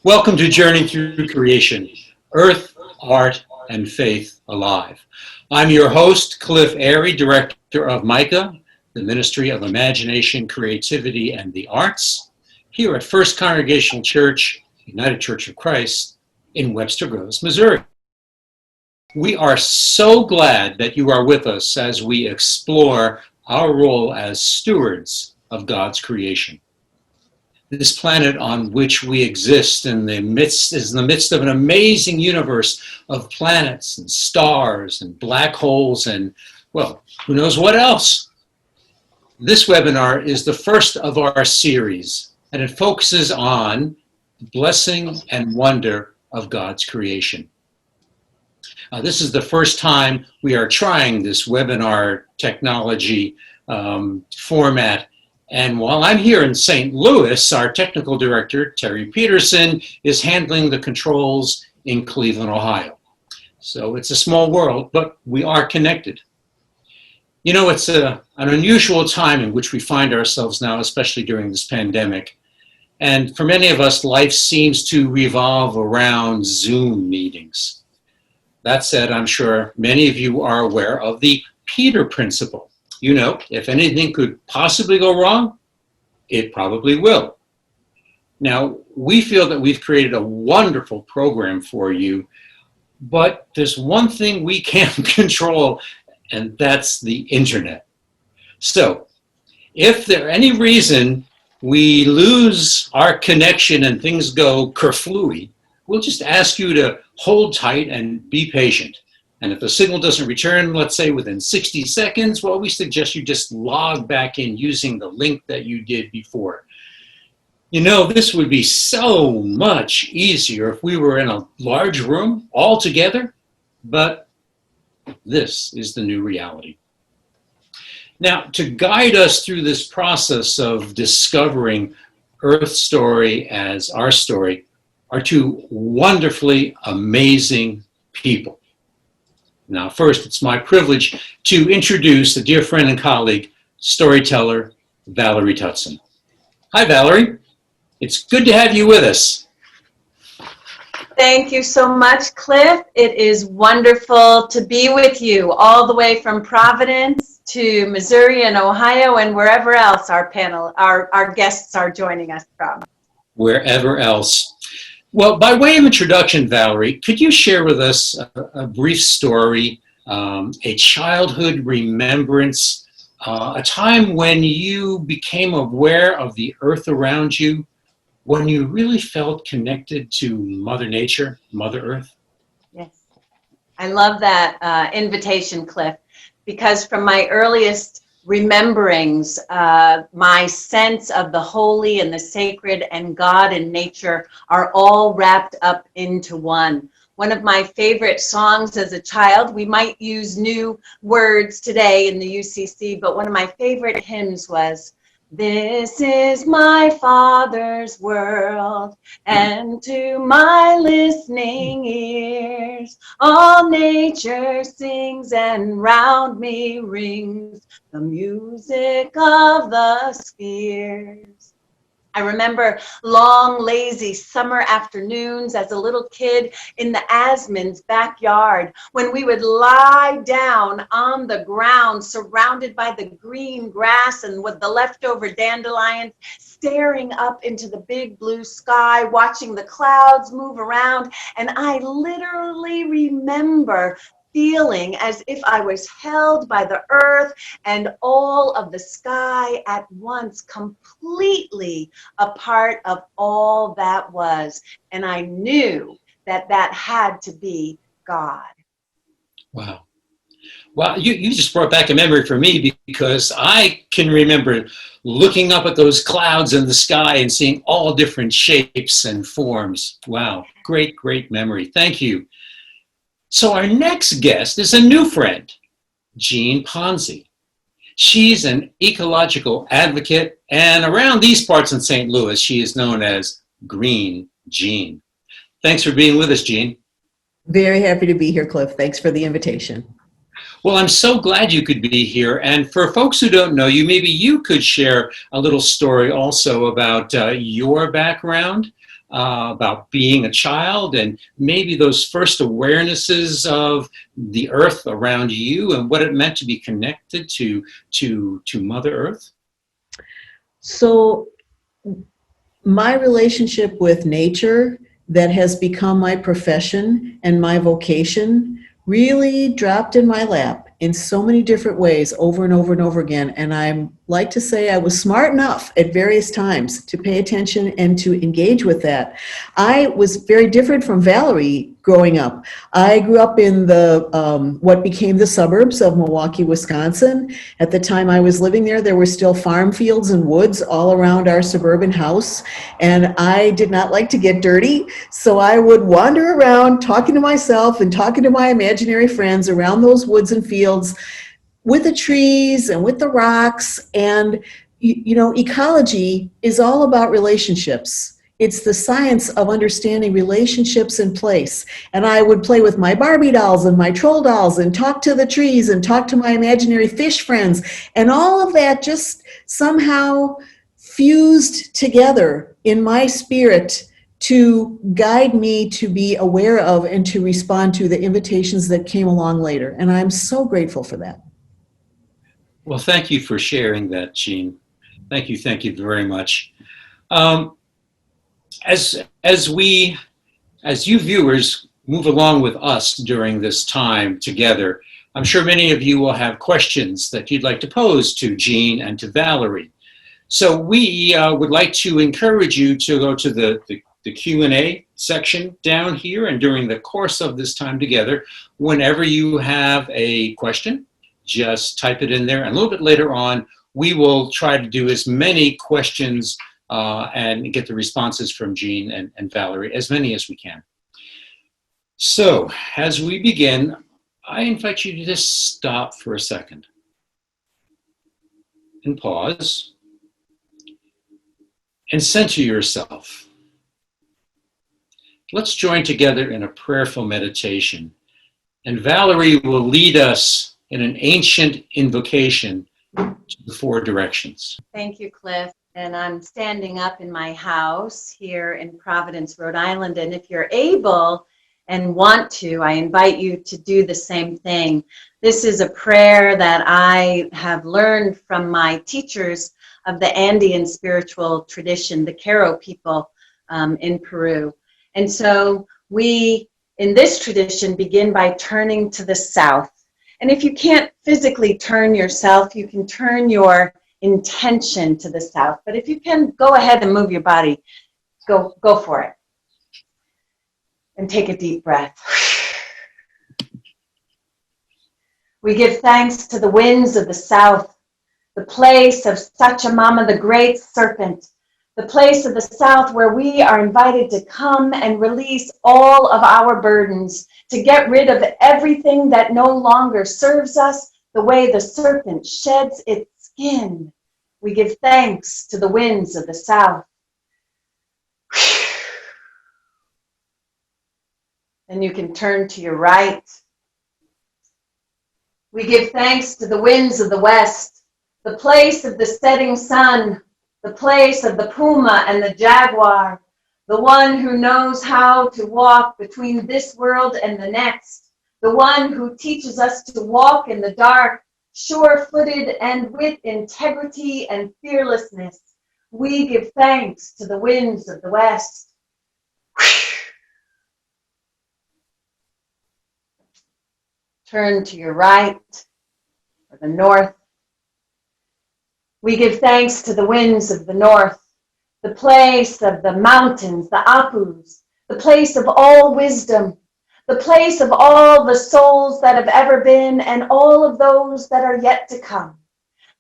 Welcome to Journey Through Creation, Earth, Art, and Faith Alive. I'm your host, Cliff Aerie, Director of MICA, the Ministry of Imagination, Creativity, and the Arts, here at First Congregational Church, United Church of Christ, in Webster Groves, Missouri. We are so glad that you are with us as we explore our role as stewards of God's creation. This planet on which we exist is in the midst of an amazing universe of planets and stars and black holes and, well, who knows what else. This webinar is the first of our series, and it focuses on the blessing and wonder of God's creation. This is the first time we are trying this webinar technology format. And while I'm here in St. Louis, our technical director, Terry Peterson, is handling the controls in Cleveland, Ohio. So it's a small world, but we are connected. You know, it's an unusual time in which we find ourselves now, especially during this pandemic. And for many of us, life seems to revolve around Zoom meetings. That said, I'm sure many of you are aware of the Peter Principle. You know, if anything could possibly go wrong, it probably will. Now, we feel that we've created a wonderful program for you, but there's one thing we can't control, and that's the internet. So, if there any reason we lose our connection and things go kerflooey, we'll just ask you to hold tight and be patient. And if the signal doesn't return, let's say within 60 seconds, well, we suggest you just log back in using the link that you did before. You know, this would be so much easier if we were in a large room all together, but this is the new reality. Now, to guide us through this process of discovering Earth's story as our story are two wonderfully amazing people. Now, first, it's my privilege to introduce a dear friend and colleague, Storyteller Valerie Tutson. Hi, Valerie. It's good to have you with us. Thank you so much, Cliff. It is wonderful to be with you all the way from Providence to Missouri and Ohio and wherever else our guests are joining us from. Wherever else. Well, by way of introduction, Valerie, could you share with us a brief story, a childhood remembrance, a time when you became aware of the earth around you, when you really felt connected to Mother Nature, Mother Earth? Yes, I love that invitation, Cliff, because from my earliest rememberings, my sense of the holy and the sacred and God and nature are all wrapped up into one. One of my favorite songs as a child, we might use new words today in the UCC, but one of my favorite hymns was, "This is my Father's world, and to my listening ears, all nature sings and round me rings the music of the spheres." I remember long, lazy summer afternoons as a little kid in the Asman's backyard when we would lie down on the ground surrounded by the green grass and with the leftover dandelions, staring up into the big blue sky, watching the clouds move around. And I literally remember feeling as if I was held by the earth and all of the sky at once, completely a part of all that was. And I knew that that had to be God. Wow. Well, you just brought back a memory for me because I can remember looking up at those clouds in the sky and seeing all different shapes and forms. Wow, great, great memory. Thank you. So our next guest is a new friend, Jean Ponzi. She's an ecological advocate, and around these parts in St. Louis, she is known as Green Jean. Thanks for being with us, Jean. Very happy to be here, Cliff. Thanks for the invitation. Well, I'm so glad you could be here. And for folks who don't know you, maybe you could share a little story also about your background. about being a child and maybe those first awarenesses of the earth around you and what it meant to be connected to Mother Earth? So my relationship with nature that has become my profession and my vocation really dropped in my lap in so many different ways over and over and over again. And I like to say I was smart enough at various times to pay attention and to engage with that. I was very different from Valerie growing up. I grew up in the what became the suburbs of Milwaukee, Wisconsin. At the time I was living there, there were still farm fields and woods all around our suburban house. And I did not like to get dirty. So I would wander around talking to myself and talking to my imaginary friends around those woods and fields with the trees and with the rocks. And, ecology is all about relationships. It's the science of understanding relationships in place. And I would play with my Barbie dolls and my troll dolls and talk to the trees and talk to my imaginary fish friends. And all of that just somehow fused together in my spirit to guide me to be aware of and to respond to the invitations that came along later. And I'm so grateful for that. Well, thank you for sharing that, Jean. Thank you very much. As you viewers move along with us during this time together, I'm sure many of you will have questions that you'd like to pose to Jean and to Valerie. So we would like to encourage you to go to the Q&A section down here, and during the course of this time together, whenever you have a question, just type it in there, and a little bit later on, we will try to do as many questions and get the responses from Jean and Valerie, as many as we can. So, as we begin, I invite you to just stop for a second and pause and center yourself. Let's join together in a prayerful meditation, and Valerie will lead us in an ancient invocation to the four directions. Thank you, Cliff. And I'm standing up in my house here in Providence, Rhode Island. And if you're able and want to, I invite you to do the same thing. This is a prayer that I have learned from my teachers of the Andean spiritual tradition, the Q'ero people in Peru. And so we, in this tradition, begin by turning to the south. And if you can't physically turn yourself, you can turn your intention to the south. But if you can, go ahead and move your body. Go for it. And take a deep breath. We give thanks to the winds of the south, the place of Sachamama, the great serpent, the place of the south where we are invited to come and release all of our burdens, to get rid of everything that no longer serves us the way the serpent sheds its skin. We give thanks to the winds of the south. And you can turn to your right. We give thanks to the winds of the west, the place of the setting sun, the place of the puma and the jaguar, the one who knows how to walk between this world and the next, the one who teaches us to walk in the dark, sure-footed and with integrity and fearlessness. We give thanks to the winds of the west. Turn to your right or the north. We give thanks to the winds of the north, the place of the mountains, the Apus, the place of all wisdom, the place of all the souls that have ever been and all of those that are yet to come.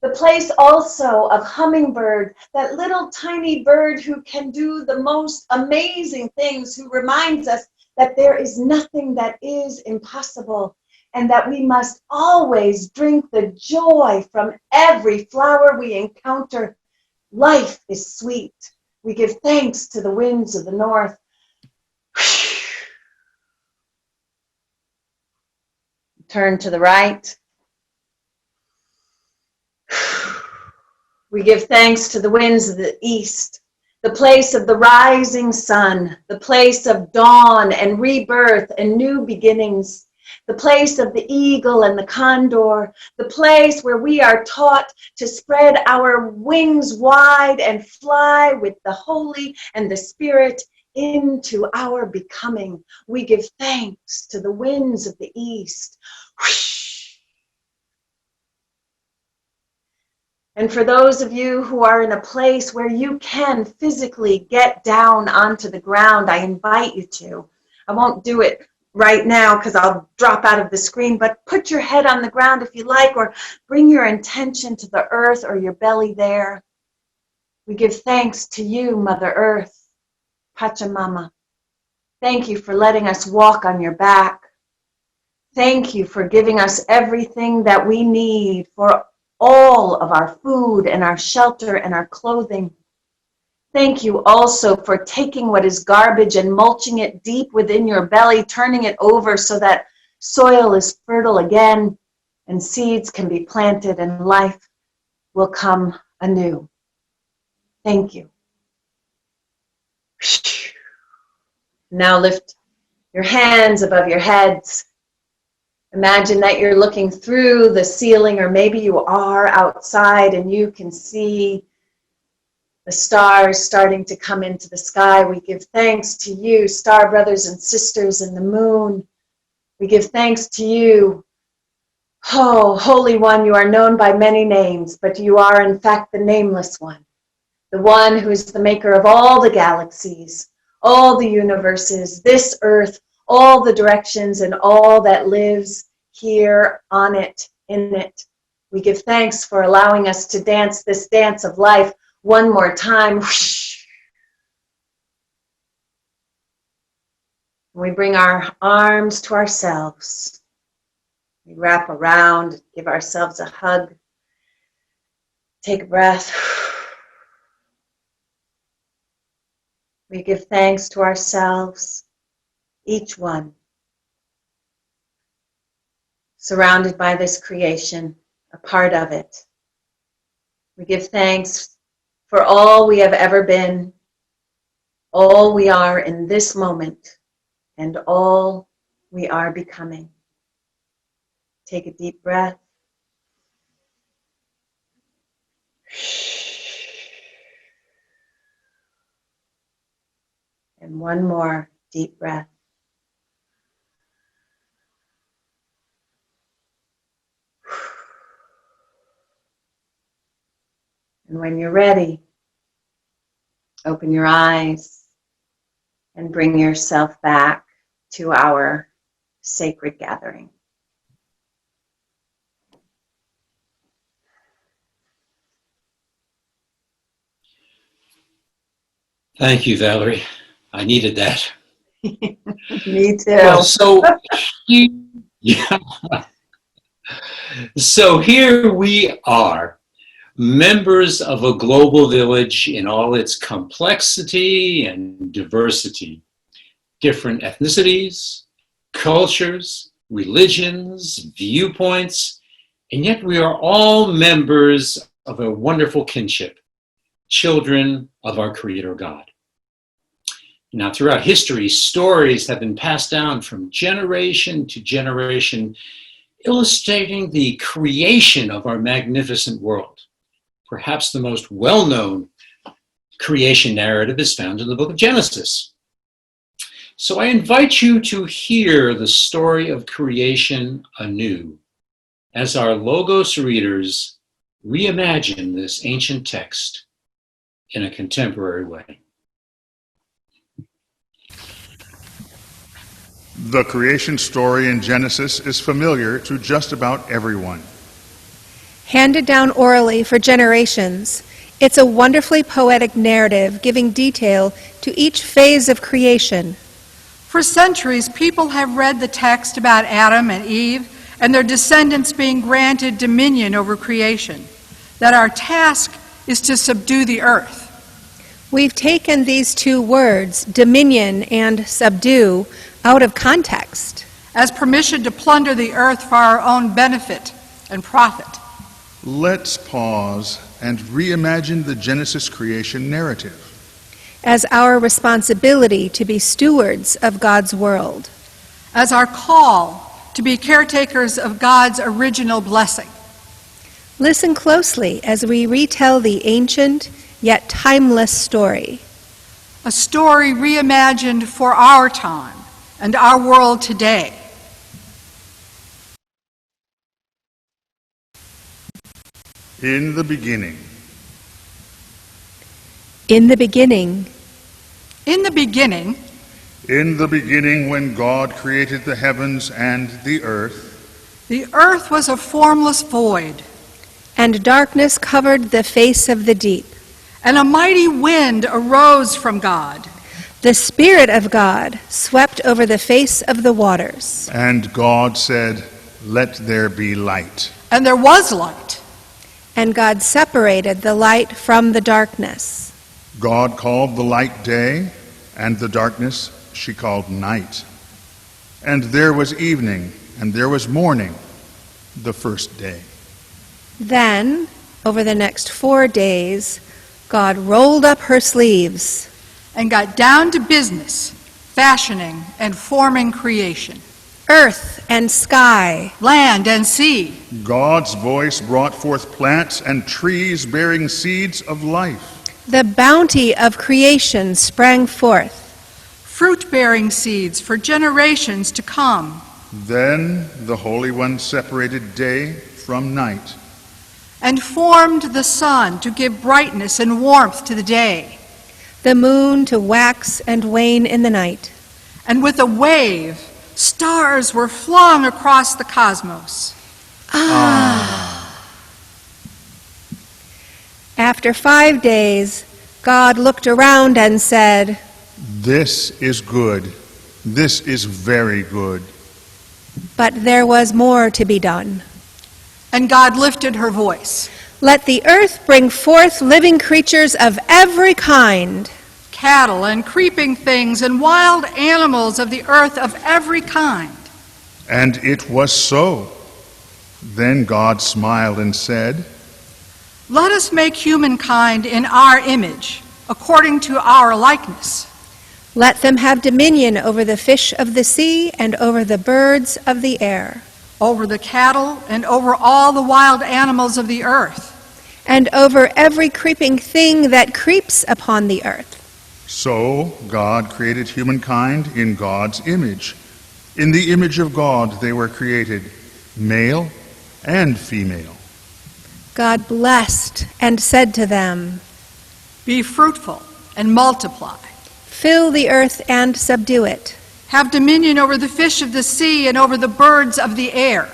The place also of Hummingbird, that little tiny bird who can do the most amazing things, who reminds us that there is nothing that is impossible, and that we must always drink the joy from every flower we encounter. Life is sweet. We give thanks to the winds of the north. Turn to the right. We give thanks to the winds of the east, the place of the rising sun, the place of dawn and rebirth and new beginnings, the place of the eagle and the condor, the place where we are taught to spread our wings wide and fly with the Holy and the Spirit into our becoming. We give thanks to the winds of the east. And for those of you who are in a place where you can physically get down onto the ground, I invite you to. I won't do it right now because I'll drop out of the screen, but put your head on the ground if you like, or bring your intention to the earth or your belly there. We give thanks to you, Mother Earth, Pachamama. Thank you for letting us walk on your back. Thank you for giving us everything that we need for all of our food and our shelter and our clothing. Thank you also for taking what is garbage and mulching it deep within your belly, turning it over so that soil is fertile again and seeds can be planted and life will come anew. Thank you. Now lift your hands above your heads. Imagine that you're looking through the ceiling, or maybe you are outside and you can see the stars starting to come into the sky. We give thanks to you, star brothers and sisters in the moon. We give thanks to you. Oh, Holy One, you are known by many names, but you are in fact the nameless one, the one who is the maker of all the galaxies, all the universes, this earth, all the directions and all that lives here on it, in it. We give thanks for allowing us to dance this dance of life one more time. We bring our arms to ourselves. We wrap around, give ourselves a hug. Take a breath. We give thanks to ourselves, each one, surrounded by this creation, a part of it. We give thanks for all we have ever been, all we are in this moment, and all we are becoming. Take a deep breath. And one more deep breath. And when you're ready, open your eyes and bring yourself back to our sacred gathering. Thank you, Valerie. I needed that. Me too. Well, yeah. So here we are, members of a global village in all its complexity and diversity, different ethnicities, cultures, religions, viewpoints, and yet we are all members of a wonderful kinship, children of our Creator God. Now, throughout history, stories have been passed down from generation to generation, illustrating the creation of our magnificent world. Perhaps the most well-known creation narrative is found in the book of Genesis. So I invite you to hear the story of creation anew as our Logos readers reimagine this ancient text in a contemporary way. The creation story in Genesis is familiar to just about everyone. Handed down orally for generations, it's a wonderfully poetic narrative giving detail to each phase of creation. For centuries, people have read the text about Adam and Eve and their descendants being granted dominion over creation, that our task is to subdue the earth. We've taken these two words, dominion and subdue, out of context. As permission to plunder the earth for our own benefit and profit. Let's pause and reimagine the Genesis creation narrative. as our responsibility to be stewards of God's world, as our call to be caretakers of God's original blessing. Listen closely as we retell the ancient yet timeless story. A story reimagined for our time and our world today. In the beginning. In the beginning, In the beginning, In the beginning, when God created the heavens and the earth was a formless void, and darkness covered the face of the deep. and a mighty wind arose from God. The Spirit of God swept over the face of the waters. and God said, "Let there be light." And there was light. And God separated the light from the darkness. God called the light day, and the darkness she called night. And there was evening, and there was morning, the first day. Then, over the next 4 days, God rolled up her sleeves And got down to business, fashioning and forming creation, earth and sky, land and sea, God's voice brought forth plants and trees bearing seeds of life. the bounty of creation sprang forth. fruit-bearing seeds for generations to come, Then the Holy One separated day from night. and formed the sun to give brightness and warmth to the day. The moon to wax and wane in the night. And with a wave, stars were flung across the cosmos. After 5 days, God looked around and said, This is good. This is very good. but there was more to be done. And God lifted her voice. Let the earth bring forth living creatures of every kind, Cattle and creeping things and wild animals of the earth of every kind. And it was so. Then God smiled and said, Let us make humankind in our image, according to our likeness. let them have dominion over the fish of the sea and over the birds of the air, Over the cattle and over all the wild animals of the earth. and over every creeping thing that creeps upon the earth. So God created humankind in God's image. In the image of God they were created, male and female. God blessed and said to them, Be fruitful and multiply. fill the earth and subdue it, Have dominion over the fish of the sea and over the birds of the air,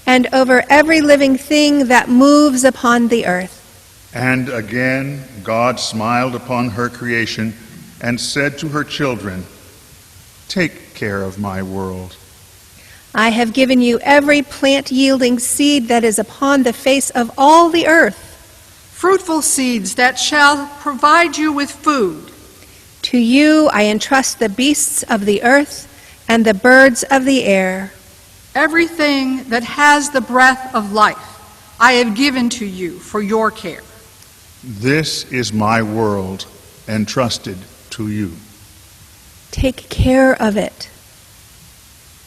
and over every living thing that moves upon the earth. And again God smiled upon her creation and said to her children, Take care of my world. I have given you every plant-yielding seed that is upon the face of all the earth. fruitful seeds that shall provide you with food. To you I entrust the beasts of the earth and the birds of the air. Everything that has the breath of life I have given to you for your care. This is my world entrusted to you. Take care of it.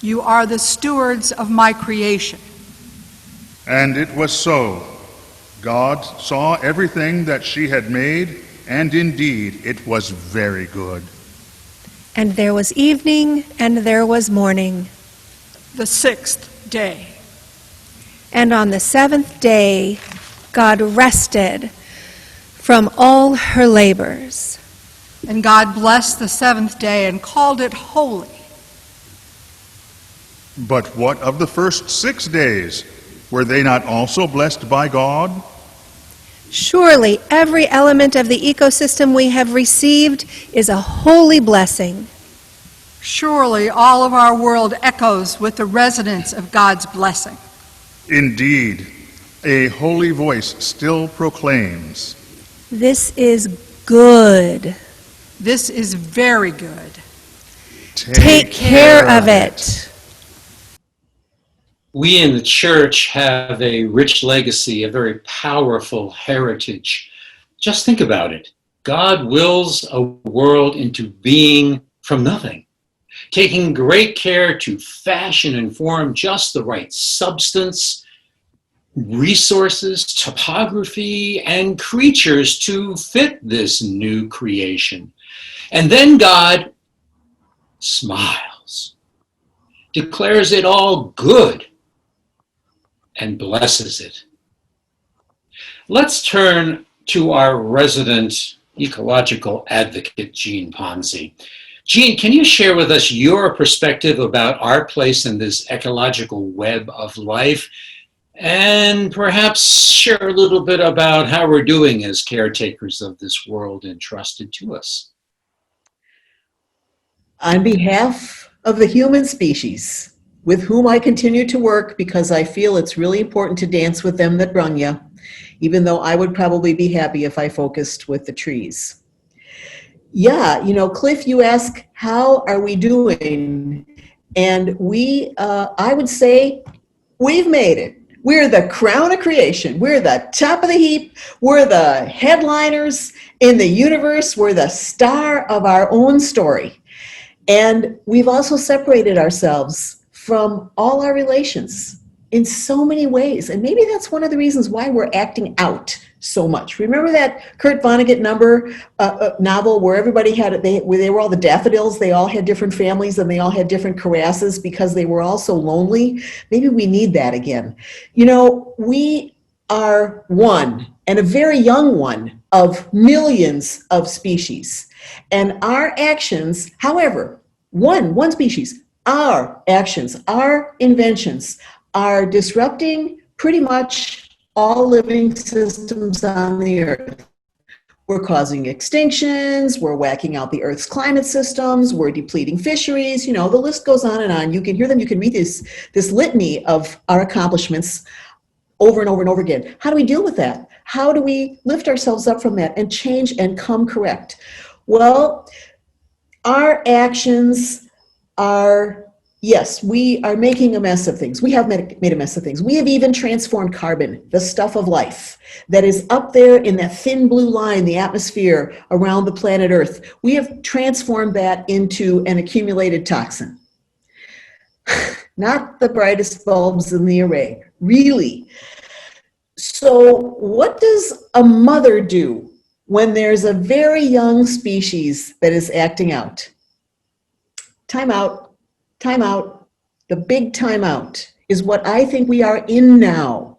You are the stewards of my creation. And it was so. God saw everything that she had made, and indeed it was very good. And there was evening and there was morning. The sixth day. And on the 7th day God rested from all her labors. And God blessed the seventh day and called it holy. But what of the first 6 days? Were they not also blessed by God? Surely every element of the ecosystem we have received is a holy blessing. Surely all of our world echoes with the resonance of God's blessing. Indeed, a holy voice still proclaims, This is good. This is very good. Take care of it. We in the church have a rich legacy, a very powerful heritage. Just think about it. God wills a world into being from nothing, taking great care to fashion and form just the right substance, resources, topography, and creatures to fit this new creation. And then God smiles, declares it all good, and blesses it. Let's turn to our resident ecological advocate, Jean Ponzi. Jean, can you share with us your perspective about our place in this ecological web of life, and perhaps share a little bit about how we're doing as caretakers of this world entrusted to us? On behalf of the human species, with whom I continue to work because I feel it's really important to dance with them that brung you, even though I would probably be happy if I focused with the trees. Yeah, Cliff, you ask, how are we doing? And I would say, we've made it. We're the crown of creation. We're the top of the heap. We're the headliners in the universe. We're the star of our own story. And we've also separated ourselves from all our relations in so many ways. And maybe that's one of the reasons why we're acting out so much. Remember that Kurt Vonnegut novel where everybody where they were all the daffodils, they all had different families and they all had different carasses because they were all so lonely? Maybe we need that again. We are one, and a very young one, of millions of species. And our actions, however, one species, our actions, our inventions are disrupting pretty much all living systems on the earth. We're causing extinctions, we're whacking out the Earth's climate systems, we're depleting fisheries, the list goes on and on. You can hear them, you can read this litany of our accomplishments over and over and over again. How do we deal with that? How do we lift ourselves up from that and change and come correct? Well, our actions are, yes, we are making a mess of things. We have made a mess of things. We have even transformed carbon, the stuff of life that is up there in that thin blue line, the atmosphere around the planet Earth. We have transformed that into an accumulated toxin. Not the brightest bulbs in the array, really. So what does a mother do when there's a very young species that is acting out? Time out, time out. The big time out is what I think we are in now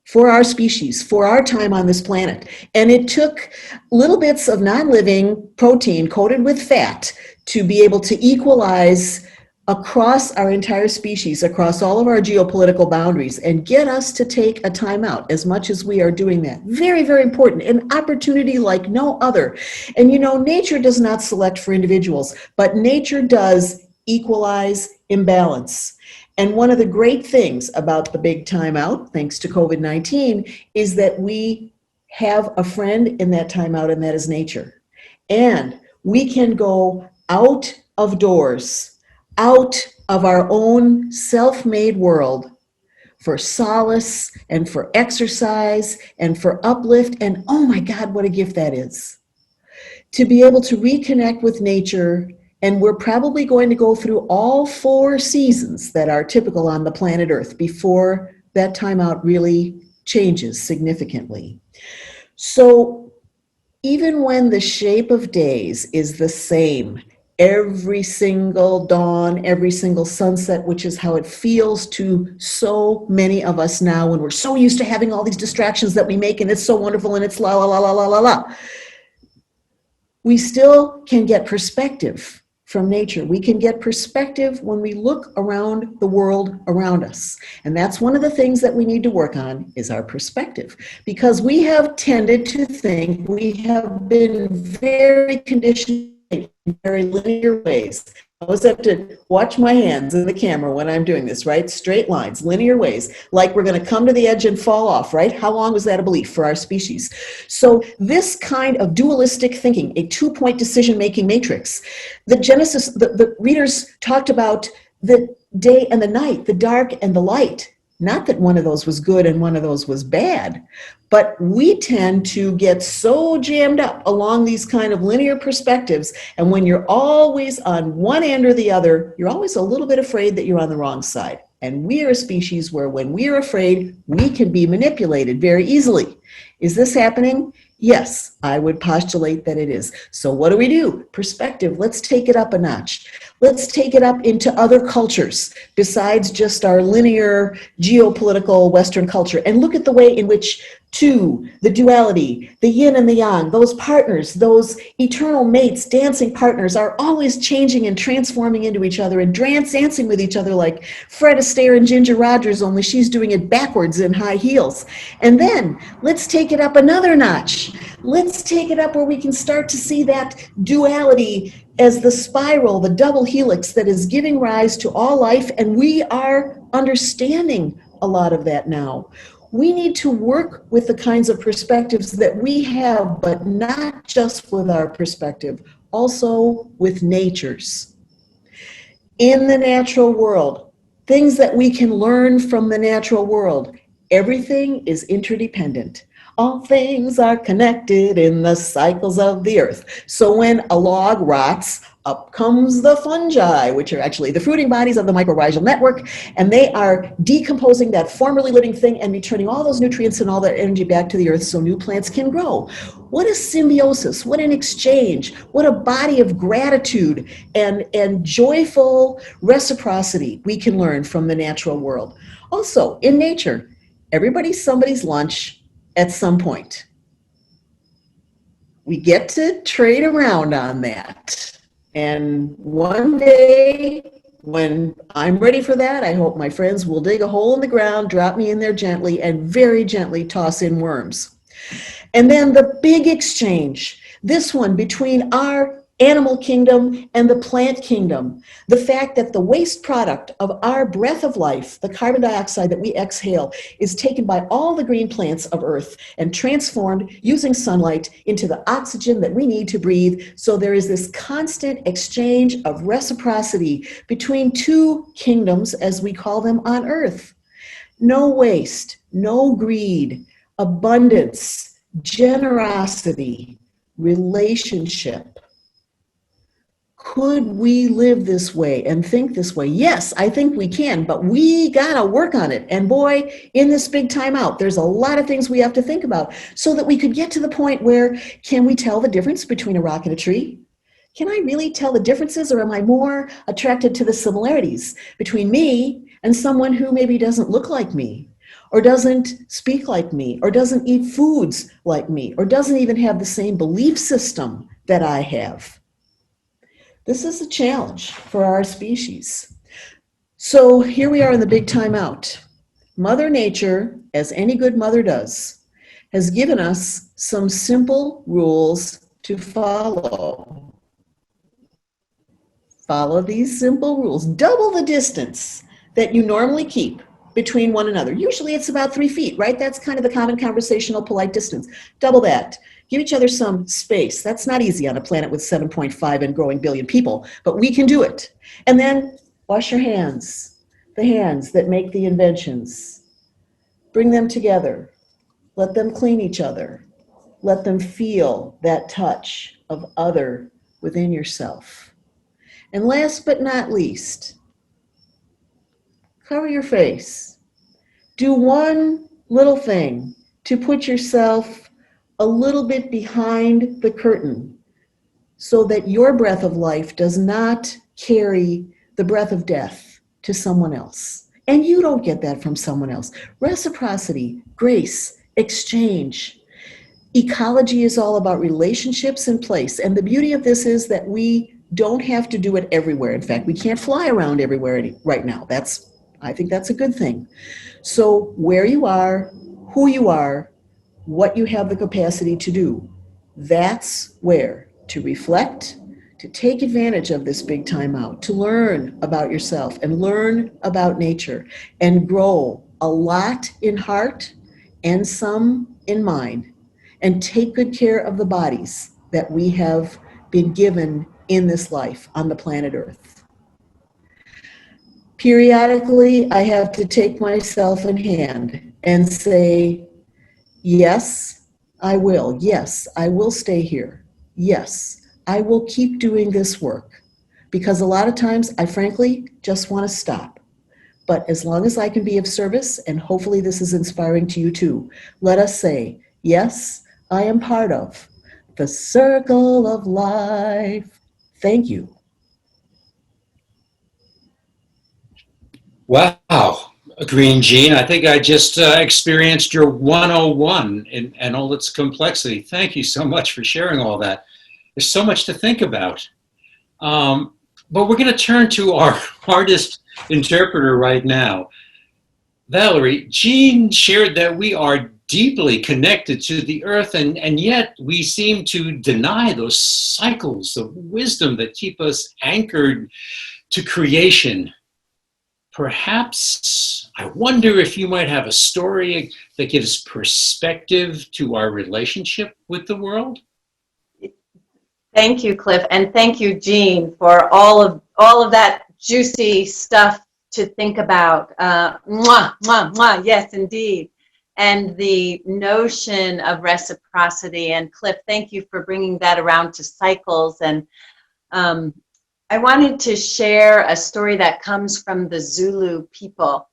for our species, for our time on this planet. And it took little bits of non-living protein coated with fat to be able to equalize across our entire species, across all of our geopolitical boundaries, and get us to take a time out as much as we are doing that. Very, very important. An opportunity like no other. And nature does not select for individuals, but nature does equalize imbalance. And one of the great things about the big time out, thanks to COVID-19, is that we have a friend in that time out, and that is nature. And we can go out of doors, out of our own self-made world for solace and for exercise and for uplift. And oh my God, what a gift that is. To be able to reconnect with nature. And we're probably going to go through all 4 seasons that are typical on the planet Earth before that time out really changes significantly. So even when the shape of days is the same, every single dawn, every single sunset, which is how it feels to so many of us now when we're so used to having all these distractions that we make, and it's so wonderful and it's la la la la la la la. We still can get perspective from nature. We can get perspective when we look around the world around us. And that's one of the things that we need to work on, is our perspective. Because we have tended to think, we have been very conditioned in very linear ways. I always have to watch my hands in the camera when I'm doing this, right? Straight lines, linear ways, like we're going to come to the edge and fall off, right? How long was that a belief for our species? So this kind of dualistic thinking, a 2-point decision-making matrix, the readers talked about the day and the night, the dark and the light. Not that one of those was good and one of those was bad, but we tend to get so jammed up along these kind of linear perspectives. And when you're always on one end or the other, you're always a little bit afraid that you're on the wrong side. And we are a species where when we are afraid, we can be manipulated very easily. Is this happening? Yes, I would postulate that it is. So what do? Perspective. Let's take it up a notch. Let's take it up into other cultures besides just our linear geopolitical Western culture and look at the way in which the duality, the yin and the yang, those partners, those eternal mates, dancing partners are always changing and transforming into each other and dancing with each other like Fred Astaire and Ginger Rogers, only she's doing it backwards in high heels. And then let's take it up another notch. Let's take it up where we can start to see that duality as the spiral, the double helix that is giving rise to all life, and we are understanding a lot of that now. We need to work with the kinds of perspectives that we have, but not just with our perspective, also with nature's. In the natural world, things that we can learn from the natural world, everything is interdependent. All things are connected in the cycles of the earth. So when a log rots, up comes the fungi, which are actually the fruiting bodies of the mycorrhizal network, and they are decomposing that formerly living thing and returning all those nutrients and all that energy back to the earth so new plants can grow. What a symbiosis, what an exchange, what a body of gratitude and joyful reciprocity we can learn from the natural world. Also, in nature, everybody's somebody's lunch at some point. We get to trade around on that. And one day, when I'm ready for that, I hope my friends will dig a hole in the ground, drop me in there gently, and very gently toss in worms. And then the big exchange, this one between our animal kingdom and the plant kingdom. The fact that the waste product of our breath of life, the carbon dioxide that we exhale, is taken by all the green plants of Earth and transformed using sunlight into the oxygen that we need to breathe. So there is this constant exchange of reciprocity between two kingdoms, as we call them on Earth. No waste, no greed, abundance, generosity, relationship. Could we live this way and think this way? Yes, I think we can, but we gotta work on it. And boy, in this big time out, there's a lot of things we have to think about so that we could get to the point where, can we tell the difference between a rock and a tree? Can I really tell the differences, or am I more attracted to the similarities between me and someone who maybe doesn't look like me, or doesn't speak like me, or doesn't eat foods like me, or doesn't even have the same belief system that I have? This is a challenge for our species. So here we are in the big time out. Mother Nature, as any good mother does, has given us some simple rules to follow. Follow these simple rules. Double the distance that you normally keep between one another. Usually it's about 3 feet, right? That's kind of the common conversational polite distance. Double that. Give each other some space. That's not easy on a planet with 7.5 and growing billion people, but we can do it. And then wash your hands, the hands that make the inventions. Bring them together. Let them clean each other. Let them feel that touch of other within yourself. And last but not least, cover your face. Do one little thing to put yourself a little bit behind the curtain so that your breath of life does not carry the breath of death to someone else. And you don't get that from someone else. Reciprocity, grace, exchange. Ecology is all about relationships in place. And the beauty of this is that we don't have to do it everywhere. In fact, we can't fly around everywhere right now. I think that's a good thing. So where you are, who you are, what you have the capacity to do, that's where to reflect, to take advantage of this big time out, to learn about yourself and learn about nature and grow a lot in heart and some in mind, and take good care of the bodies that we have been given in this life on the planet Earth. Periodically, I have to take myself in hand and say, yes, I will. Yes, I will stay here. Yes, I will keep doing this work. Because a lot of times I frankly just want to stop. But as long as I can be of service, and hopefully this is inspiring to you too, let us say, yes, I am part of the circle of life. Thank you. Wow, Green Jean, I think I just experienced your 101 in all its complexity. Thank you so much for sharing all that. There's so much to think about. But we're going to turn to our artist interpreter right now. Valerie, Jean shared that we are deeply connected to the earth, and yet we seem to deny those cycles of wisdom that keep us anchored to creation. Perhaps, I wonder if you might have a story that gives perspective to our relationship with the world? Thank you, Cliff, and thank you, Jean, for all of that juicy stuff to think about. Mwah, mwah, mwah, yes, indeed. And the notion of reciprocity. And Cliff, thank you for bringing that around to cycles. And I wanted to share a story that comes from the Zulu people.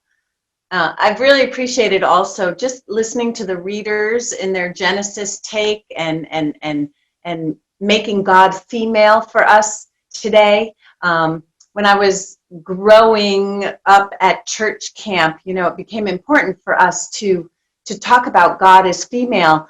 I've really appreciated also just listening to the readers in their Genesis take and making God female for us today. When I was growing up at church camp, it became important for us to talk about God as female,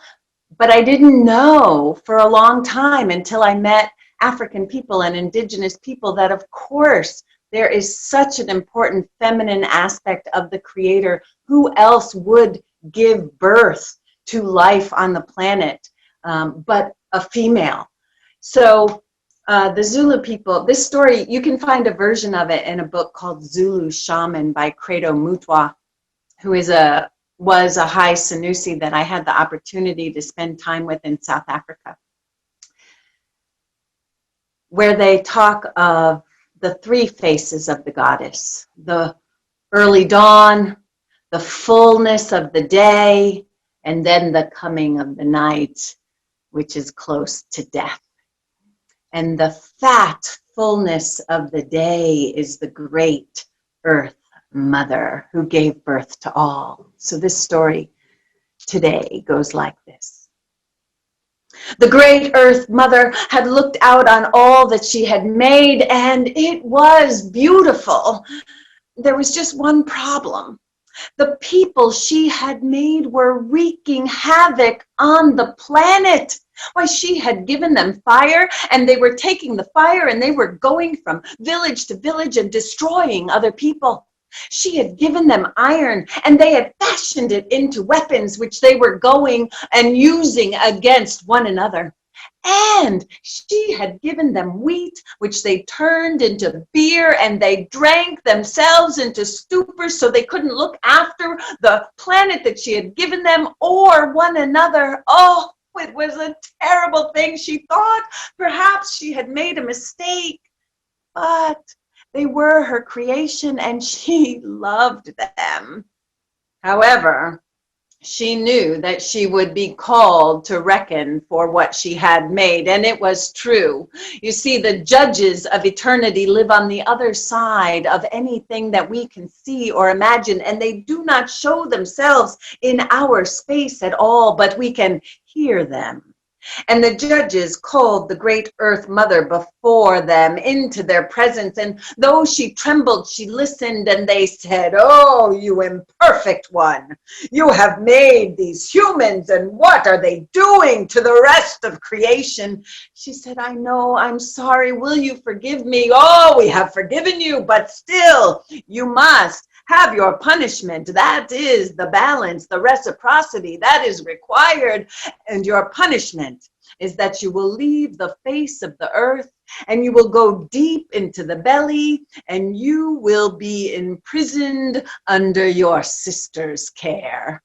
but I didn't know for a long time until I met African people and indigenous people that, of course, there is such an important feminine aspect of the Creator. Who else would give birth to life on the planet but a female? So the Zulu people, this story, you can find a version of it in a book called Zulu Shaman by Credo Mutwa, who was a high Sanusi that I had the opportunity to spend time with in South Africa, where they talk of the three faces of the goddess: the early dawn, the fullness of the day, and then the coming of the night, which is close to death. And the fat fullness of the day is the great earth mother who gave birth to all. So this story today goes like this. The great earth mother had looked out on all that she had made, and it was beautiful. There was just one problem. The people she had made were wreaking havoc on the planet. Why, she had given them fire, and they were taking the fire and they were going from village to village and destroying other people. She had given them iron, and they had fashioned it into weapons which they were going and using against one another. And she had given them wheat, which they turned into beer, and they drank themselves into stupors so they couldn't look after the planet that she had given them or one another. Oh, it was a terrible thing. She thought perhaps she had made a mistake, but they were her creation and she loved them. However, she knew that she would be called to reckon for what she had made, and it was true. You see, the judges of eternity live on the other side of anything that we can see or imagine, and they do not show themselves in our space at all, but we can hear them. And the judges called the great earth mother before them into their presence. And though she trembled, she listened, and they said, "Oh, you imperfect one, you have made these humans, and what are they doing to the rest of creation?" She said, "I know, I'm sorry. Will you forgive me?" "Oh, we have forgiven you, but still you must have your punishment. That is the balance, the reciprocity that is required. And your punishment is that you will leave the face of the earth and you will go deep into the belly and you will be imprisoned under your sister's care."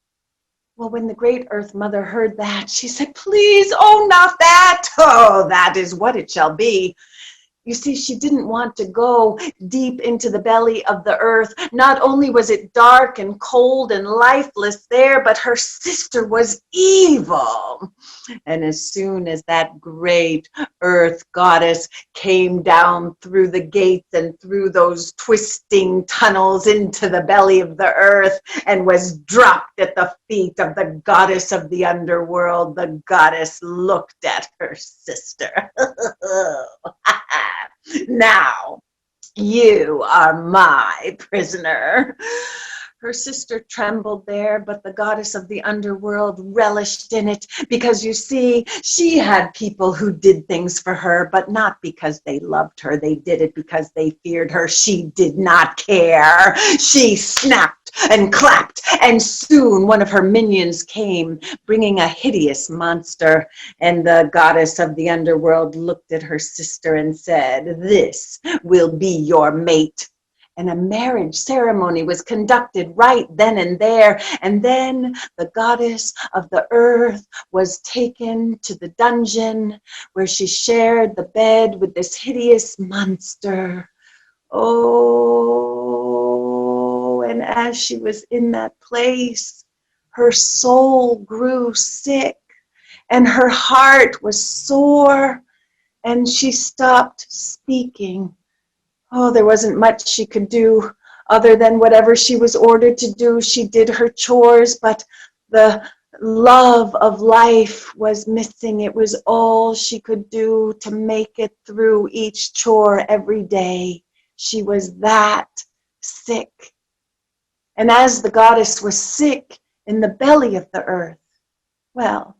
Well, when the great earth mother heard that, she said, "Please, oh, not that. Oh, that is what it shall be." You see, she didn't want to go deep into the belly of the earth. Not only was it dark and cold and lifeless there, but her sister was evil. And as soon as that great earth goddess came down through the gates and through those twisting tunnels into the belly of the earth and was dropped at the feet of the goddess of the underworld, the goddess looked at her sister. Now, you are my prisoner. Her sister trembled there, but the goddess of the underworld relished in it because, you see, she had people who did things for her, but not because they loved her. They did it because they feared her. She did not care. She snapped and clapped, and soon one of her minions came, bringing a hideous monster, and the goddess of the underworld looked at her sister and said, "This will be your mate." And a marriage ceremony was conducted right then and there. And then the goddess of the earth was taken to the dungeon where she shared the bed with this hideous monster. Oh, and as she was in that place, her soul grew sick and her heart was sore and she stopped speaking. Oh, there wasn't much she could do other than whatever she was ordered to do. She did her chores, but the love of life was missing. It was all she could do to make it through each chore every day. She was that sick. And as the goddess was sick in the belly of the earth, well,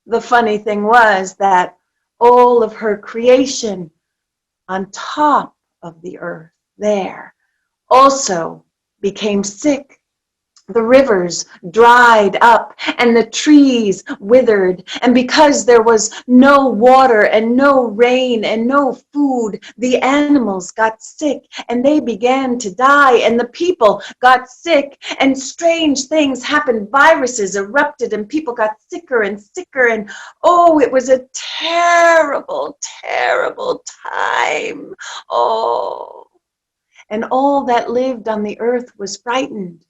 the funny thing was that all of her creation on top of the earth there also became sick. The rivers dried up and the trees withered. And because there was no water and no rain and no food, the animals got sick and they began to die. And the people got sick and strange things happened. Viruses erupted and people got sicker and sicker. And oh, it was a terrible, terrible time. Oh, and all that lived on the earth was frightened.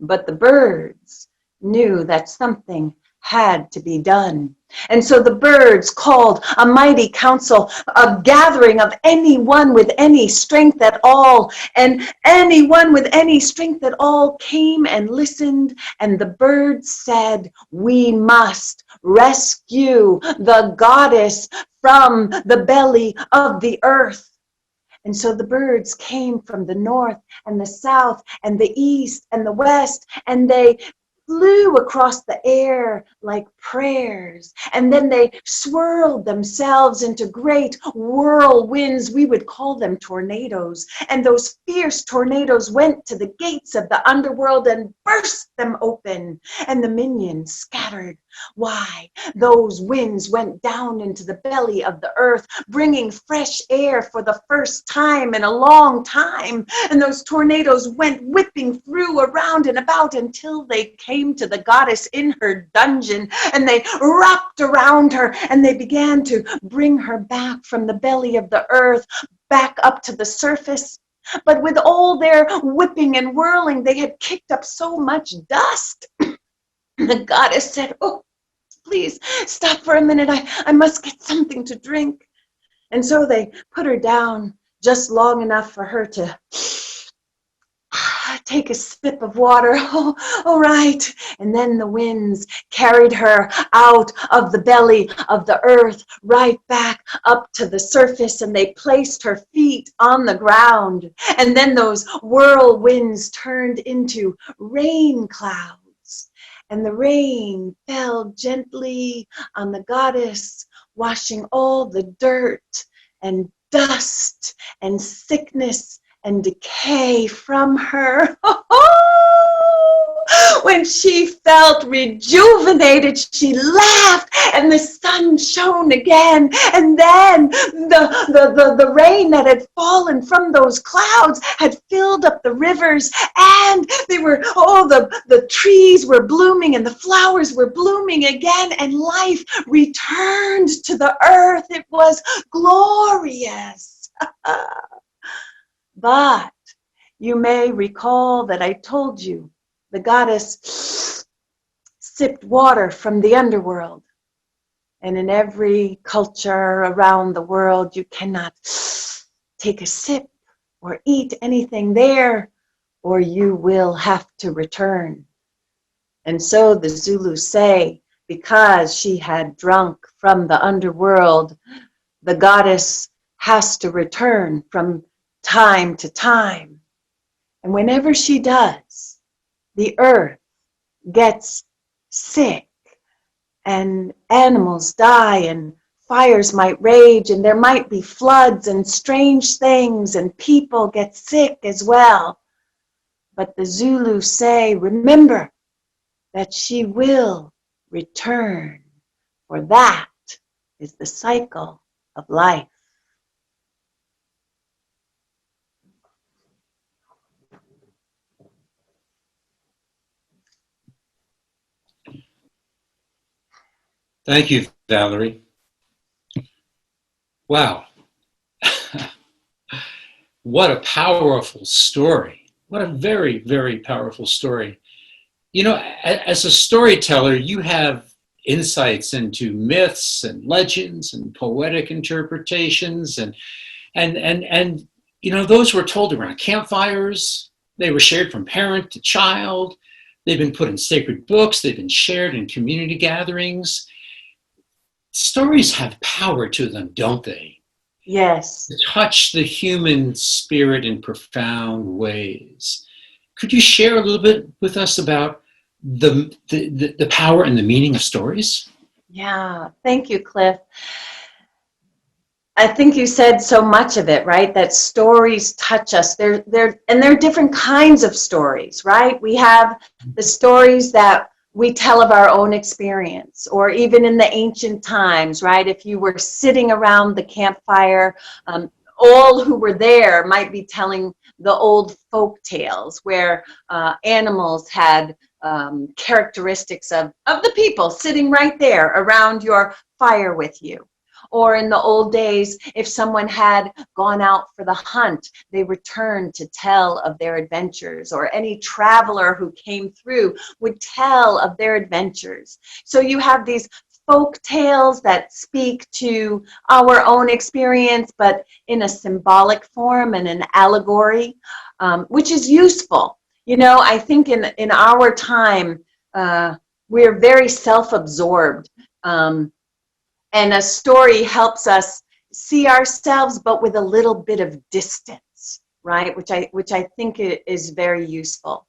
But the birds knew that something had to be done. And so the birds called a mighty council, a gathering of anyone with any strength at all. And anyone with any strength at all came and listened. And the birds said, "We must rescue the goddess from the belly of the earth." And so the birds came from the north and the south and the east and the west, and they flew across the air like prayers. And then they swirled themselves into great whirlwinds. We would call them tornadoes. And those fierce tornadoes went to the gates of the underworld and burst them open. And the minions scattered. Why? Those winds went down into the belly of the earth, bringing fresh air for the first time in a long time. And those tornadoes went whipping through around and about until they came to the goddess in her dungeon, and they wrapped around her and they began to bring her back from the belly of the earth, back up to the surface. But with all their whipping and whirling, they had kicked up so much dust. The goddess said, "Oh, please stop for a minute. I must get something to drink." And so they put her down just long enough for her to take a sip of water. Oh, all right. And then the winds carried her out of the belly of the earth, right back up to the surface, and they placed her feet on the ground. And then those whirlwinds turned into rain clouds, and the rain fell gently on the goddess, washing all the dirt and dust and sickness and decay from her. When she felt rejuvenated, she laughed and the sun shone again. And then the rain that had fallen from those clouds had filled up the rivers, and they the trees were blooming and the flowers were blooming again, and life returned to the earth. It was glorious. But you may recall that I told you the goddess sipped water from the underworld. And in every culture around the world, you cannot take a sip or eat anything there, or you will have to return. And so the Zulus say, because she had drunk from the underworld, the goddess has to return from time to time. And whenever she does, the earth gets sick, and animals die, and fires might rage, and there might be floods and strange things, and people get sick as well. But the Zulus say, remember that she will return, for that is the cycle of life. Thank you, Valerie. Wow. What a powerful story. What a very, very powerful story. You know, as a storyteller, you have insights into myths and legends and poetic interpretations, and you know, those were told around campfires. They were shared from parent to child. They've been put in sacred books. They've been shared in community gatherings. Stories have power to them, don't they? Yes. To touch the human spirit in profound ways. Could you share a little bit with us about the power and the meaning of stories? Yeah, thank you, Cliff. I think you said so much of it, right? That stories touch us. There are different kinds of stories, right? We have the stories that we tell of our own experience, or even in the ancient times, right? If you were sitting around the campfire, all who were there might be telling the old folk tales where animals had characteristics of the people sitting right there around your fire with you. Or in the old days, if someone had gone out for the hunt, they returned to tell of their adventures, or any traveler who came through would tell of their adventures. So you have these folk tales that speak to our own experience, but in a symbolic form and an allegory, which is useful. You know, I think in our time, we're very self-absorbed. And a story helps us see ourselves, but with a little bit of distance, right? Which I think is very useful.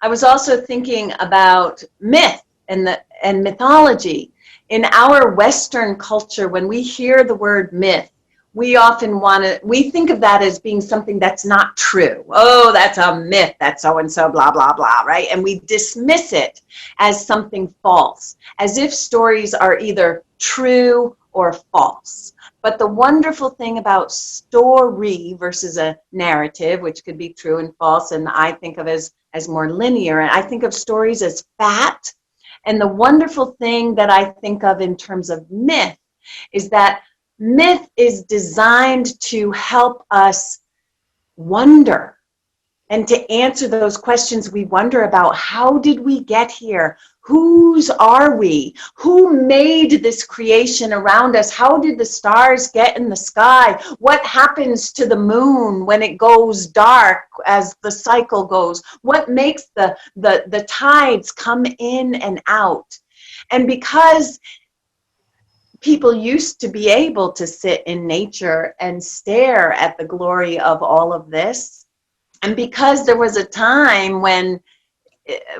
I was also thinking about myth and mythology. In our Western culture, when we hear the word myth, we often we think of that as being something that's not true. Oh, that's a myth, that's so-and-so, blah, blah, blah, right? And we dismiss it as something false, as if stories are either true or false. But the wonderful thing about story versus a narrative, which could be true and false, and I think of as more linear, and I think of stories as fact. And the wonderful thing that I think of in terms of myth is that myth is designed to help us wonder and to answer those questions we wonder about. How did we get here? Whose are we? Who made this creation around us? How did the stars get in the sky? What happens to the moon when it goes dark as the cycle goes? What makes the tides come in and out? And because people used to be able to sit in nature and stare at the glory of all of this, and because there was a time when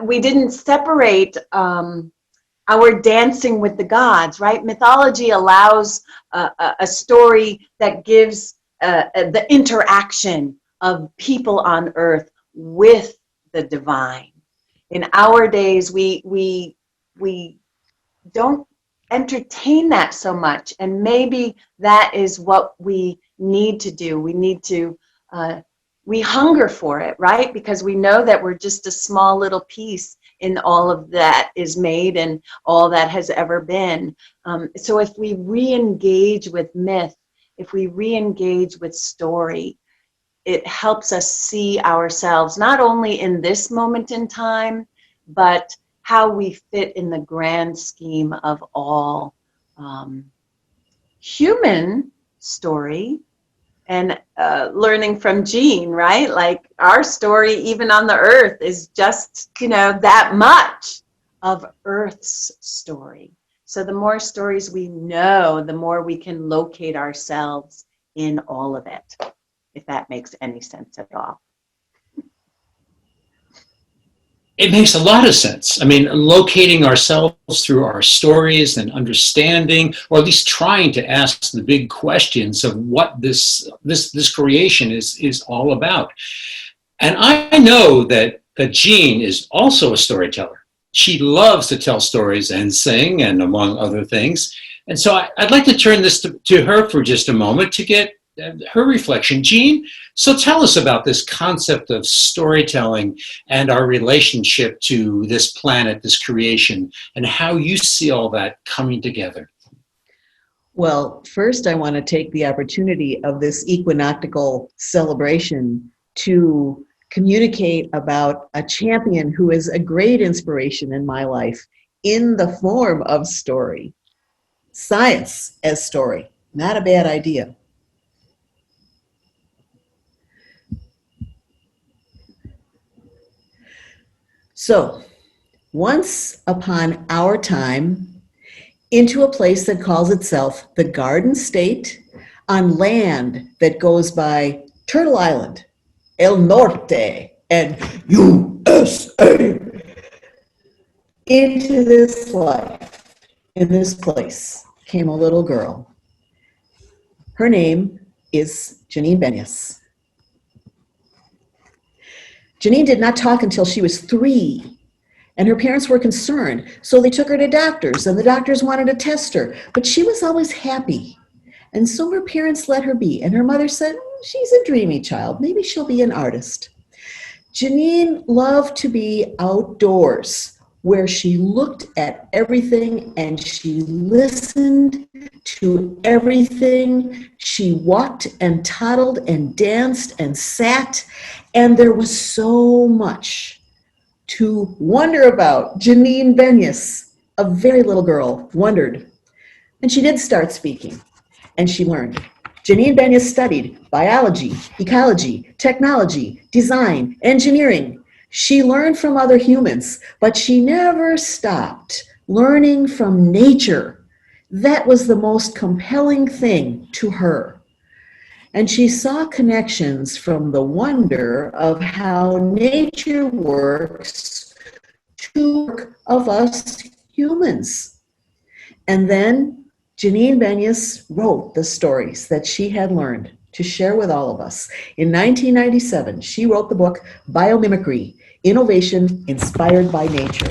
we didn't separate our dancing with the gods, right? Mythology allows a story that gives the interaction of people on earth with the divine. In our days, we don't entertain that so much, and maybe that is what we need to do. We need to we hunger for it, right? Because we know that we're just a small little piece in all of that is made and all that has ever been. So if we re-engage with myth, if we re-engage with story, it helps us see ourselves not only in this moment in time, but how we fit in the grand scheme of all human story. And learning from Jean, right? Like our story, even on the earth, is just, that much of Earth's story. So the more stories we know, the more we can locate ourselves in all of it, if that makes any sense at all. It makes a lot of sense. I mean, locating ourselves through our stories and understanding, or at least trying to ask the big questions of what this creation is all about. And I know that Jean is also a storyteller. She loves to tell stories and sing, and among other things. And so I'd like to turn this to her for just a moment to get her reflection. Jean, so tell us about this concept of storytelling and our relationship to this planet, this creation, and how you see all that coming together. Well, first I want to take the opportunity of this equinoctial celebration to communicate about a champion who is a great inspiration in my life in the form of story. Science as story, not a bad idea. So, once upon our time, into a place that calls itself the Garden State, on land that goes by Turtle Island, El Norte, and USA, into this life, in this place, came a little girl. Her name is Janine Benyus. Janine did not talk until she was 3, and her parents were concerned, so they took her to doctors, and the doctors wanted to test her, but she was always happy, and so her parents let her be, and her mother said, she's a dreamy child, maybe she'll be an artist. Janine loved to be outdoors, where she looked at everything and she listened to everything. She walked and toddled and danced and sat, and there was so much to wonder about. Janine Benyus, a very little girl, wondered. And she did start speaking, and she learned. Janine Benyus studied biology, ecology, technology, design, engineering. She learned from other humans, but she never stopped learning from nature. That was the most compelling thing to her. And she saw connections from the wonder of how nature works to work of us humans. And then Janine Benyus wrote the stories that she had learned to share with all of us. In 1997, she wrote the book Biomimicry, Innovation Inspired by Nature.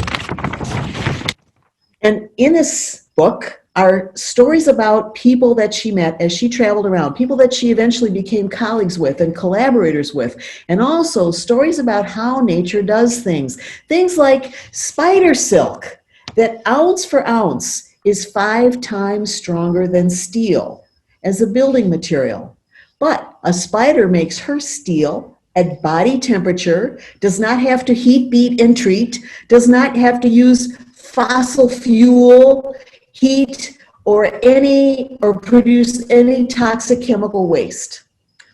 And in this book are stories about people that she met as she traveled around, people that she eventually became colleagues with and collaborators with, and also stories about how nature does things. Things like spider silk, that ounce for ounce is 5 times stronger than steel as a building material. But a spider makes her steel at body temperature, does not have to heat, beat, and treat, does not have to use fossil fuel, heat, or produce any toxic chemical waste.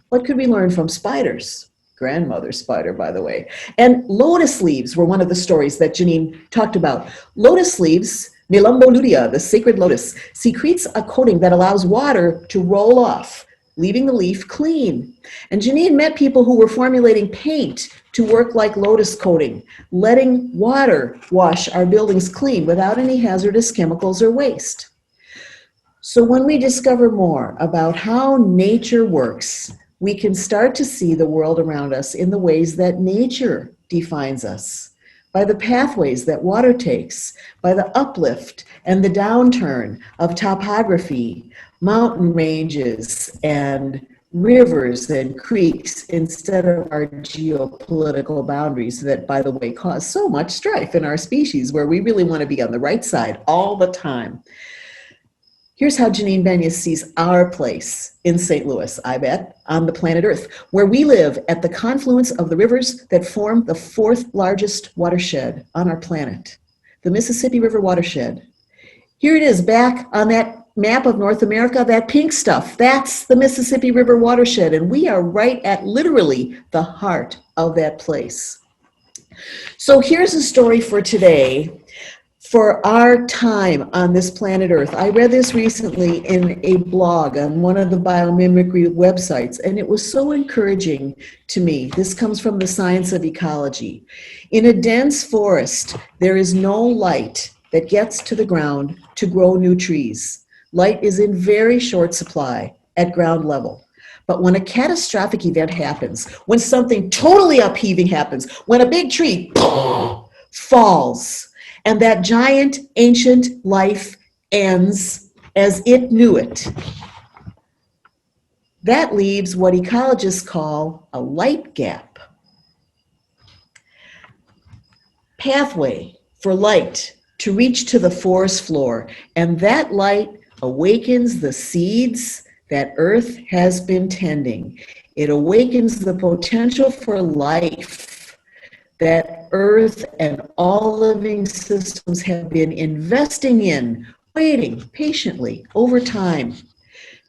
What could we learn from spiders? Grandmother spider, by the way. And lotus leaves were one of the stories that Janine talked about. Lotus leaves, Nilumboludia, the sacred lotus, secretes a coating that allows water to roll off, leaving the leaf clean. And Janine met people who were formulating paint to work like lotus coating, letting water wash our buildings clean without any hazardous chemicals or waste. So when we discover more about how nature works, we can start to see the world around us in the ways that nature defines us, by the pathways that water takes, by the uplift and the downturn of topography, mountain ranges, and rivers and creeks instead of our geopolitical boundaries that, by the way, cause so much strife in our species, where we really want to be on the right side all the time. Here's how Janine Benyus sees our place in St. Louis, I bet, on the planet Earth, where we live at the confluence of the rivers that form the fourth largest watershed on our planet, the Mississippi River watershed. Here it is back on that map of North America, that pink stuff, that's the Mississippi River watershed, and we are right at literally the heart of that place. So here's a story for today, for our time on this planet Earth. I read this recently in a blog on one of the biomimicry websites, and it was so encouraging to me. This comes from the Science of Ecology. In a dense forest, there is no light that gets to the ground to grow new trees. Light is in very short supply at ground level. But when a catastrophic event happens, when something totally upheaving happens, when a big tree falls, and that giant ancient life ends as it knew it, that leaves what ecologists call a light gap. Pathway for light to reach to the forest floor, and that light awakens the seeds that Earth has been tending. It awakens the potential for life that Earth and all living systems have been investing in, waiting patiently over time.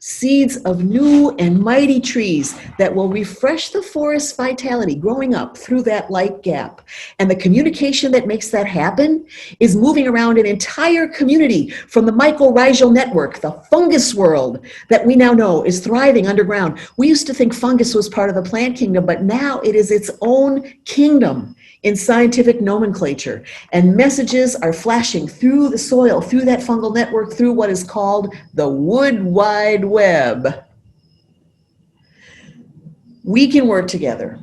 Seeds of new and mighty trees that will refresh the forest's vitality growing up through that light gap. And the communication that makes that happen is moving around an entire community from the mycorrhizal network, the fungus world that we now know is thriving underground. We used to think fungus was part of the plant kingdom, but now it is its own kingdom in scientific nomenclature, and messages are flashing through the soil, through that fungal network, through what is called the Wood Wide Web. We can work together,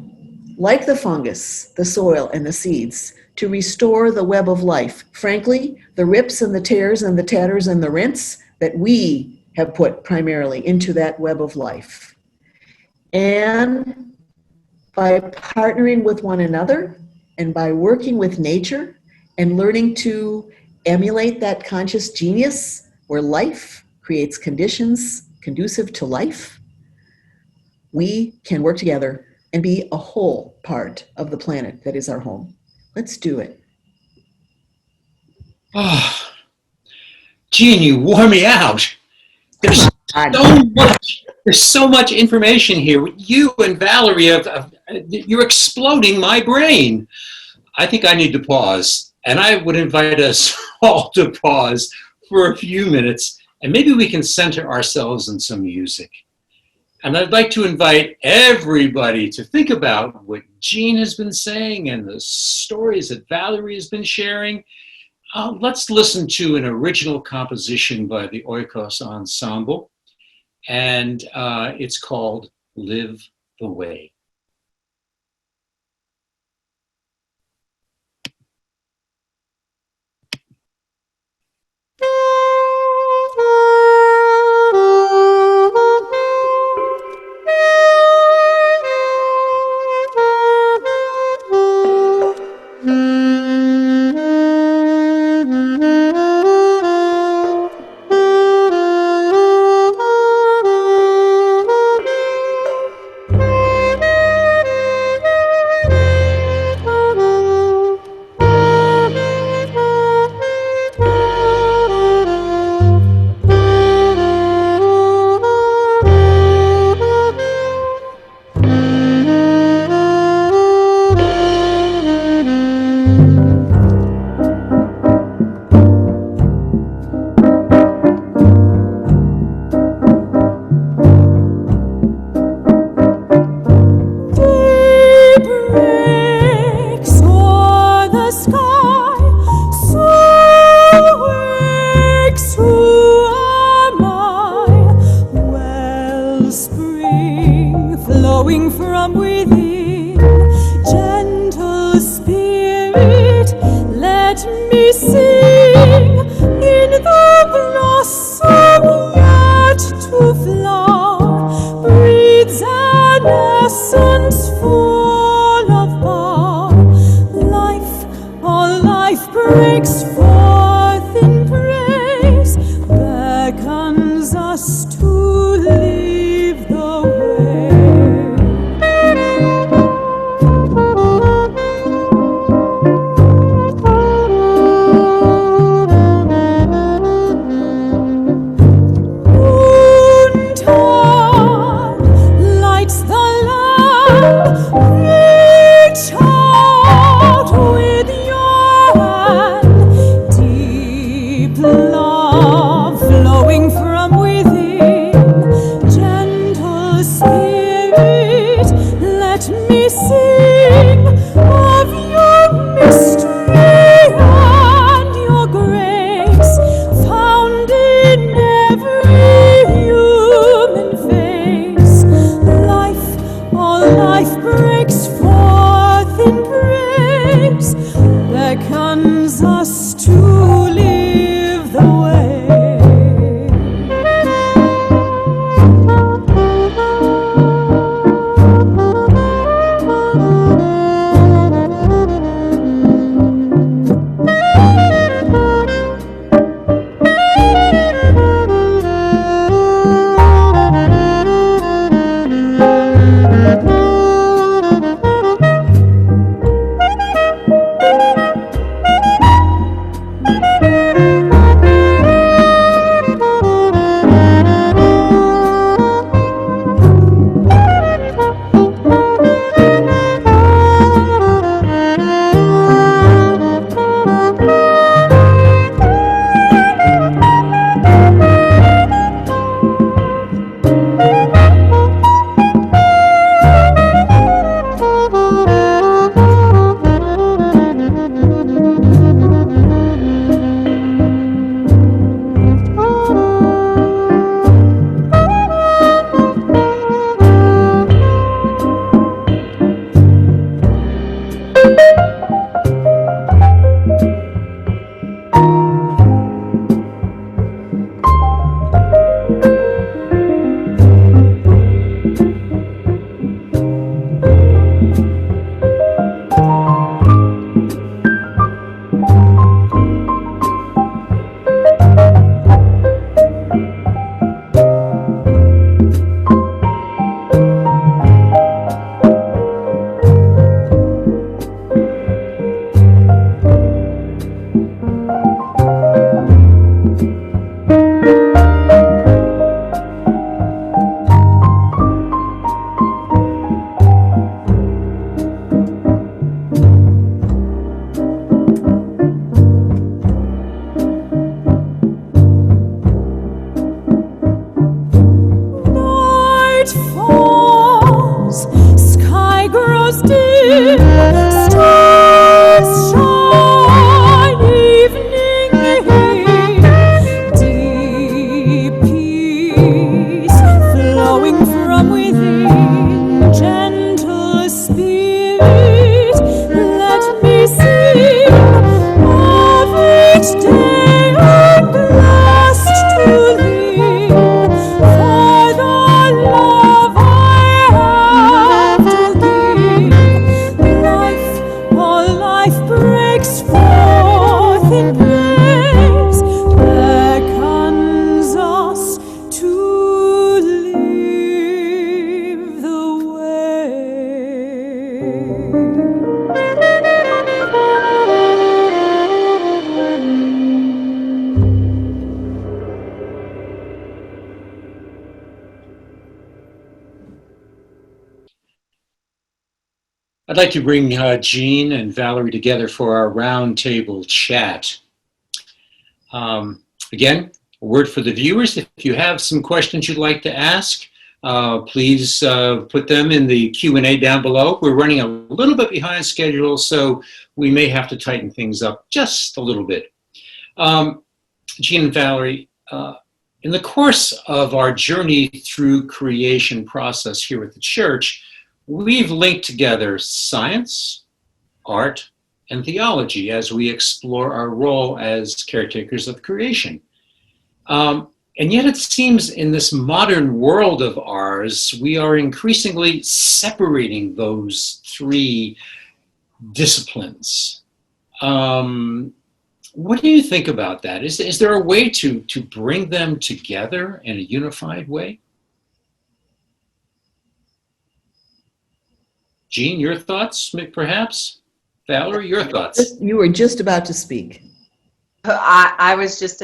like the fungus, the soil, and the seeds, to restore the web of life. Frankly, the rips and the tears and the tatters and the rents that we have put primarily into that web of life. And by partnering with one another, and by working with nature and learning to emulate that conscious genius where life creates conditions conducive to life, we can work together and be a whole part of the planet that is our home. Let's do it. Oh, Jean, you wore me out. There's so much information here. You and Valerie, you're exploding my brain. I think I need to pause, and I would invite us all to pause for a few minutes, and maybe we can center ourselves in some music. And I'd like to invite everybody to think about what Jean has been saying and the stories that Valerie has been sharing. Let's listen to an original composition by the Oikos Ensemble, and it's called Live the Way. To flower breathes life breaks forth in praise, beckons us to leave the way. Noontide lights the lamp, reach out with your hand, deep love flowing from within, gentle spirit, let me sing of your mystery and your grace, found in every human face. Life, all life breaks forth in praise, beckons us to live the way. I'd like to bring Jean and Valerie together for our roundtable chat. Again, a word for the viewers. If you have some questions you'd like to ask, please put them in the Q&A down below. We're running a little bit behind schedule, so we may have to tighten things up just a little bit. Jean and Valerie, in the course of our journey through creation process here at the church, we've linked together science, art, and theology as we explore our role as caretakers of creation. And yet it seems in this modern world of ours, we are increasingly separating those three disciplines. What do you think about that? Is there a way to bring them together in a unified way? Jean, your thoughts, perhaps? Valerie, your thoughts? You were just about to speak. I was just,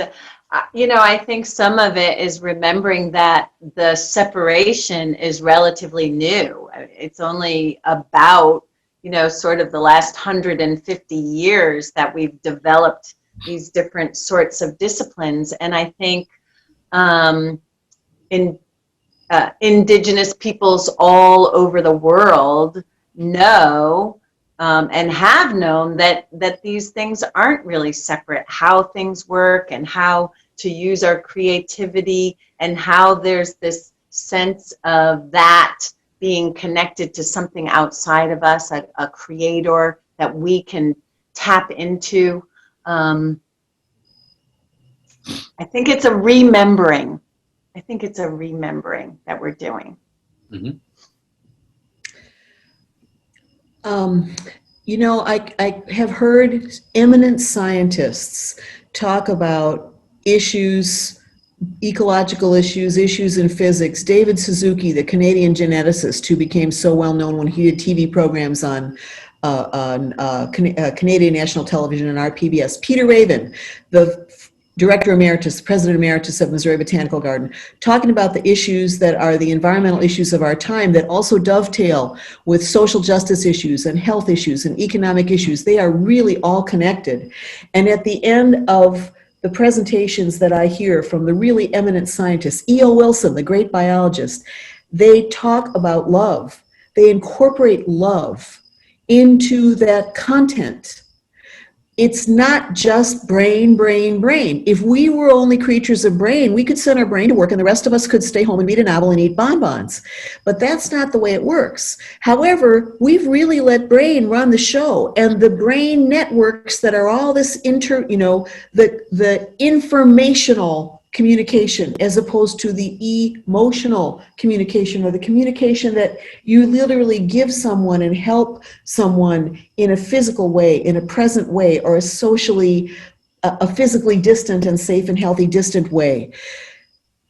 I think some of it is remembering that the separation is relatively new. It's only about, sort of the last 150 years that we've developed these different sorts of disciplines. And I think indigenous peoples all over the world know and have known that these things aren't really separate, how things work and how to use our creativity, and how there's this sense of that being connected to something outside of us, a creator that we can tap into. I think it's a remembering. I think it's a remembering that we're doing. Mm-hmm. I have heard eminent scientists talk about issues, ecological issues in physics. David Suzuki, the Canadian geneticist who became so well known when he did TV programs on Canadian National Television and RPBS. Peter Raven, the Director Emeritus, President Emeritus of Missouri Botanical Garden, talking about the issues that are the environmental issues of our time that also dovetail with social justice issues and health issues and economic issues. They are really all connected. And at the end of the presentations that I hear from the really eminent scientists, E.O. Wilson, the great biologist, they talk about love. They incorporate love into that content. It's not just brain. If we were only creatures of brain, we could send our brain to work and the rest of us could stay home and read a novel and eat bonbons. But that's not the way it works. However, we've really let brain run the show, and the brain networks that are all this the informational communication as opposed to the emotional communication, or the communication that you literally give someone and help someone in a physical way, in a present way, or a physically distant and safe and healthy distant way.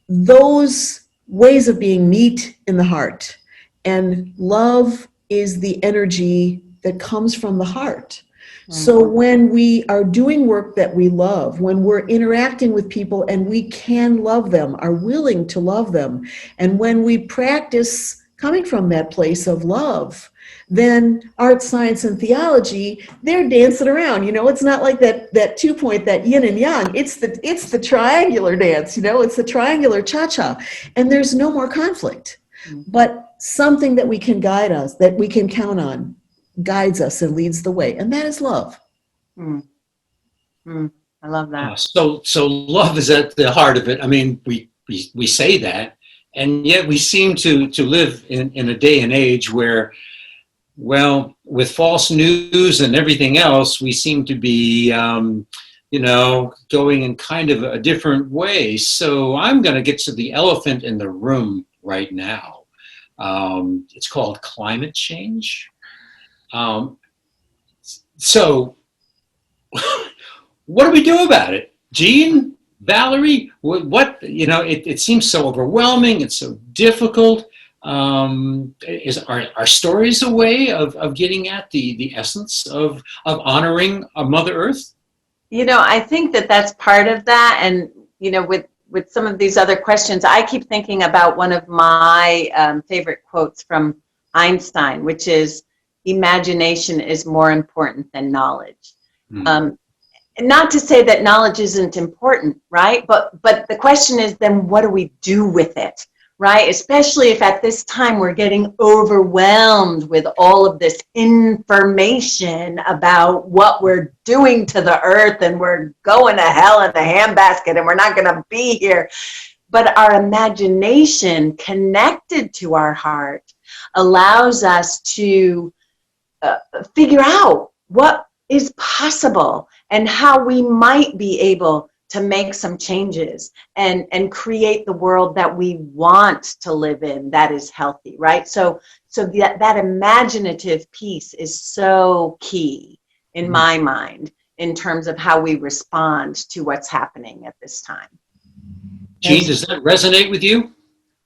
Those ways of being meet in the heart, and love is the energy that comes from the heart. So when we are doing work that we love, when we're interacting with people and we can love them, are willing to love them, and when we practice coming from that place of love, then art, science, and theology, they're dancing around. It's not like that 2-point, that yin and yang. It's the triangular dance. It's the triangular cha-cha, and there's no more conflict. But something that we can guide us, that we can count on, guides us and leads the way, and that is love. I love that. So love is at the heart of it. I mean, we say that, and yet we seem to live in a day and age where, well, with false news and everything else, we seem to be going in kind of a different way. So I'm going to get to the elephant in the room right now. It's called climate change. So what do we do about it? Jean, Valerie, it seems so overwhelming. It's so difficult. Are stories a way of getting at the essence of honoring Mother Earth? I think that's part of that. And, with some of these other questions, I keep thinking about one of my favorite quotes from Einstein, which is, imagination is more important than knowledge. Not to say that knowledge isn't important, right? But the question is, then what do we do with it, right? Especially if at this time we're getting overwhelmed with all of this information about what we're doing to the earth, and we're going to hell in a handbasket and we're not going to be here. But our imagination connected to our heart allows us to figure out what is possible and how we might be able to make some changes and create the world that we want to live in that is healthy, right? So that imaginative piece is so key in my mind. in terms of how we respond to what's happening at this time. Jean, does that resonate with you?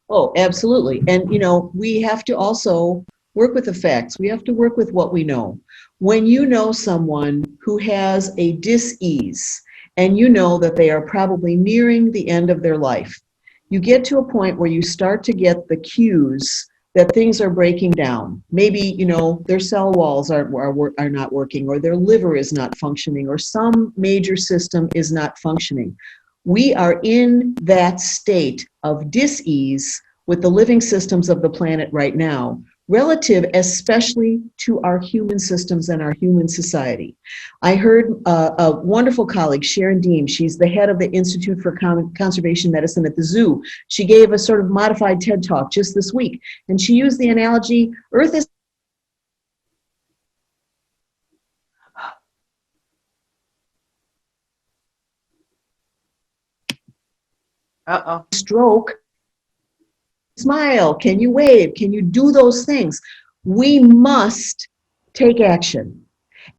Oh, absolutely. And, you know, we have to also work with the facts. We have to work with what we know. When you know someone who has a dis-ease and you know that they are probably nearing the end of their life, you get to a point where you start to get the cues that things are breaking down. Maybe, you know, their cell walls are not working, or their liver is not functioning, or some major system is not functioning. We are in that state of dis-ease with the living systems of the planet right now, relative especially to our human systems and our human society. I heard a wonderful colleague, Sharon Deem, she's the head of the Institute for Conservation Medicine at the zoo. She gave a sort of modified TED Talk just this week, and she used the analogy, Earth is stroke. Smile, can you wave, can you do those things? We must take action,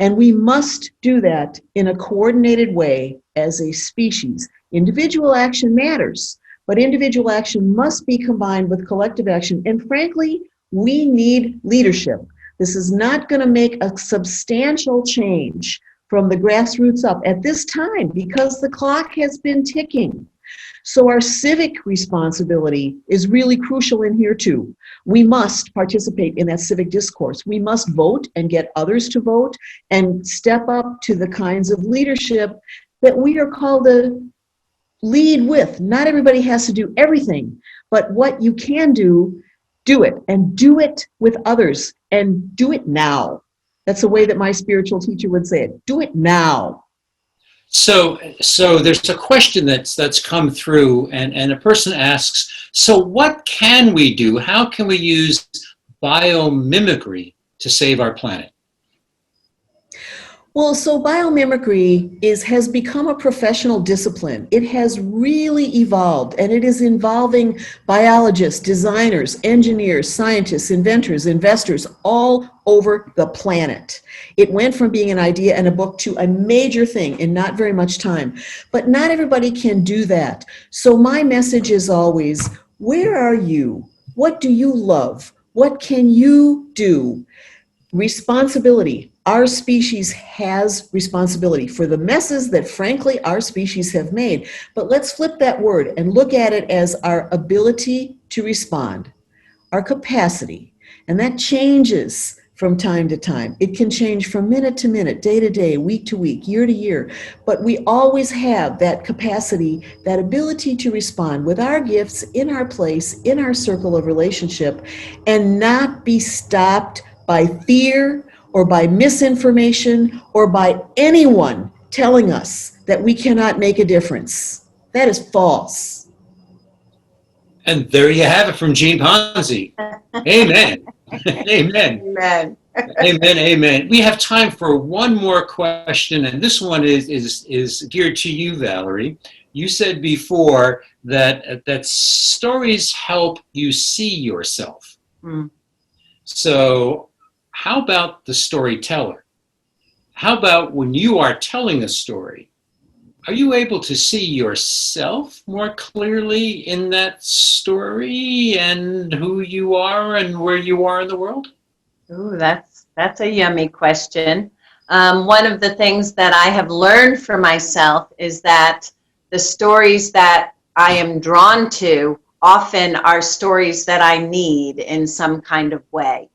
and we must do that in a coordinated way as a species. Individual action matters, but individual action must be combined with collective action, and frankly, we need leadership. This is not going to make a substantial change from the grassroots up at this time because the clock has been ticking. So our civic responsibility is really crucial in here too. We must participate in that civic discourse. We must vote and get others to vote and step up to the kinds of leadership that we are called to lead with. Not everybody has to do everything, but what you can do, do it, and do it with others, and do it now. That's the way that my spiritual teacher would say it. Do it now. So there's a question that's come through, and a person asks, so what can we do? How can we use biomimicry to save our planet? Well, so biomimicry has become a professional discipline. It has really evolved, and it is involving biologists, designers, engineers, scientists, inventors, investors all over the planet. It went from being an idea and a book to a major thing in not very much time. But not everybody can do that. So my message is always, where are you? What do you love? What can you do? Responsibility. Our species has responsibility for the messes that, frankly, our species have made. But let's flip that word and look at it as our ability to respond, our capacity. And that changes from time to time. It can change from minute to minute, day to day, week to week, year to year. But we always have that capacity, that ability to respond with our gifts in our place, in our circle of relationship, and not be stopped by fear or by misinformation or by anyone telling us that we cannot make a difference. That is false. And there you have it from Jean Ponzi. Amen. Amen. Amen. Amen. Amen. We have time for one more question, and this one is geared to you, Valerie. You said before that stories help you see yourself. So how about the storyteller? How about when you are telling a story, are you able to see yourself more clearly in that story and who you are and where you are in the world? Ooh, that's a yummy question. One of the things that I have learned for myself is that the stories that I am drawn to often are stories that I need in some kind of way.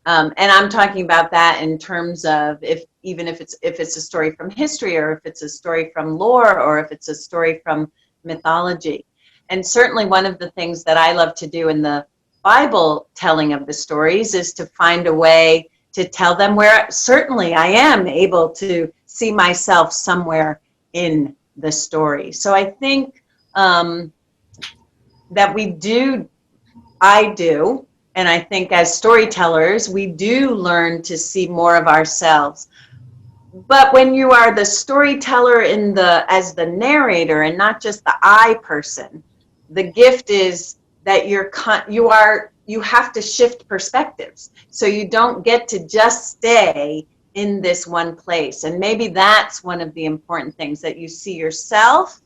And I'm talking about that in terms of if it's a story from history, or if it's a story from lore, or if it's a story from mythology. And certainly one of the things that I love to do in the Bible telling of the stories is to find a way to tell them where certainly I am able to see myself somewhere in the story. So I think that I do, and I think as storytellers, we do learn to see more of ourselves. But when you are the storyteller as the narrator and not just the I person, the gift is that you have to shift perspectives. So you don't get to just stay in this one place. And maybe that's one of the important things, that you see yourself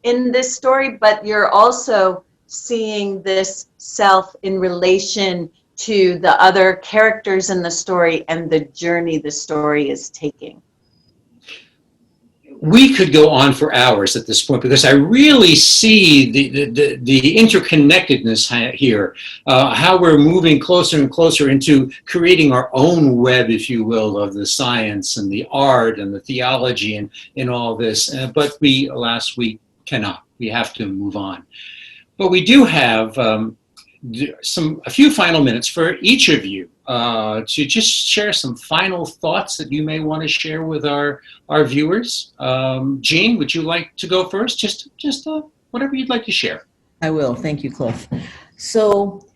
in this story, but you're also seeing this self in relation to the other characters in the story and the journey the story is taking. We could go on for hours at this point because I really see the interconnectedness here, how we're moving closer and closer into creating our own web, if you will, of the science and the art and the theology and in all this. But we, alas, we cannot. We have to move on. But we do have a few final minutes for each of you to just share some final thoughts that you may want to share with our viewers. Jean, would you like to go first? Just whatever you'd like to share. I will. Thank you, Cliff. So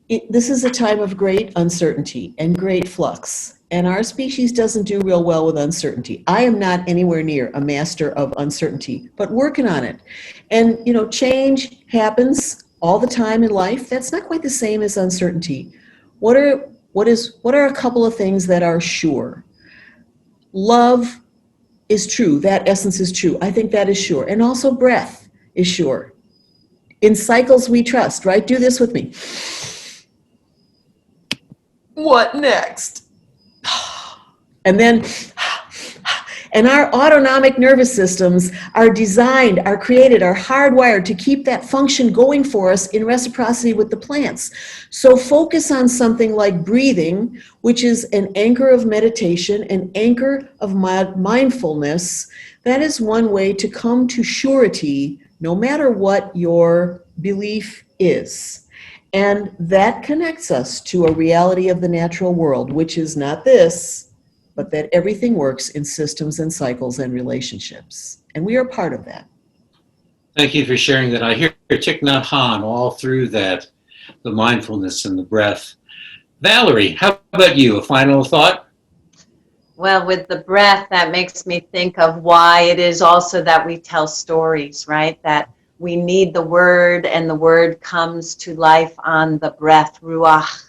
this is a time of great uncertainty and great flux. And our species doesn't do real well with uncertainty. I am not anywhere near a master of uncertainty, but working on it. And, you know, change happens all the time in life. That's not quite the same as uncertainty. What are a couple of things that are sure? Love is true. That essence is true. I think that is sure. And also breath is sure. In cycles we trust, right? Do this with me. What next? And then, and our autonomic nervous systems are designed, are created, are hardwired to keep that function going for us in reciprocity with the plants. So focus on something like breathing, which is an anchor of meditation, an anchor of mindfulness. That is one way to come to surety, no matter what your belief is. And that connects us to a reality of the natural world, which is not this, but that everything works in systems and cycles and relationships. And we are part of that. Thank you for sharing that. I hear Thich Nhat Hanh all through that, the mindfulness and the breath. Valerie, how about you? A final thought? Well, with the breath, that makes me think of why it is also that we tell stories, right? That we need the word, and the word comes to life on the breath, ruach.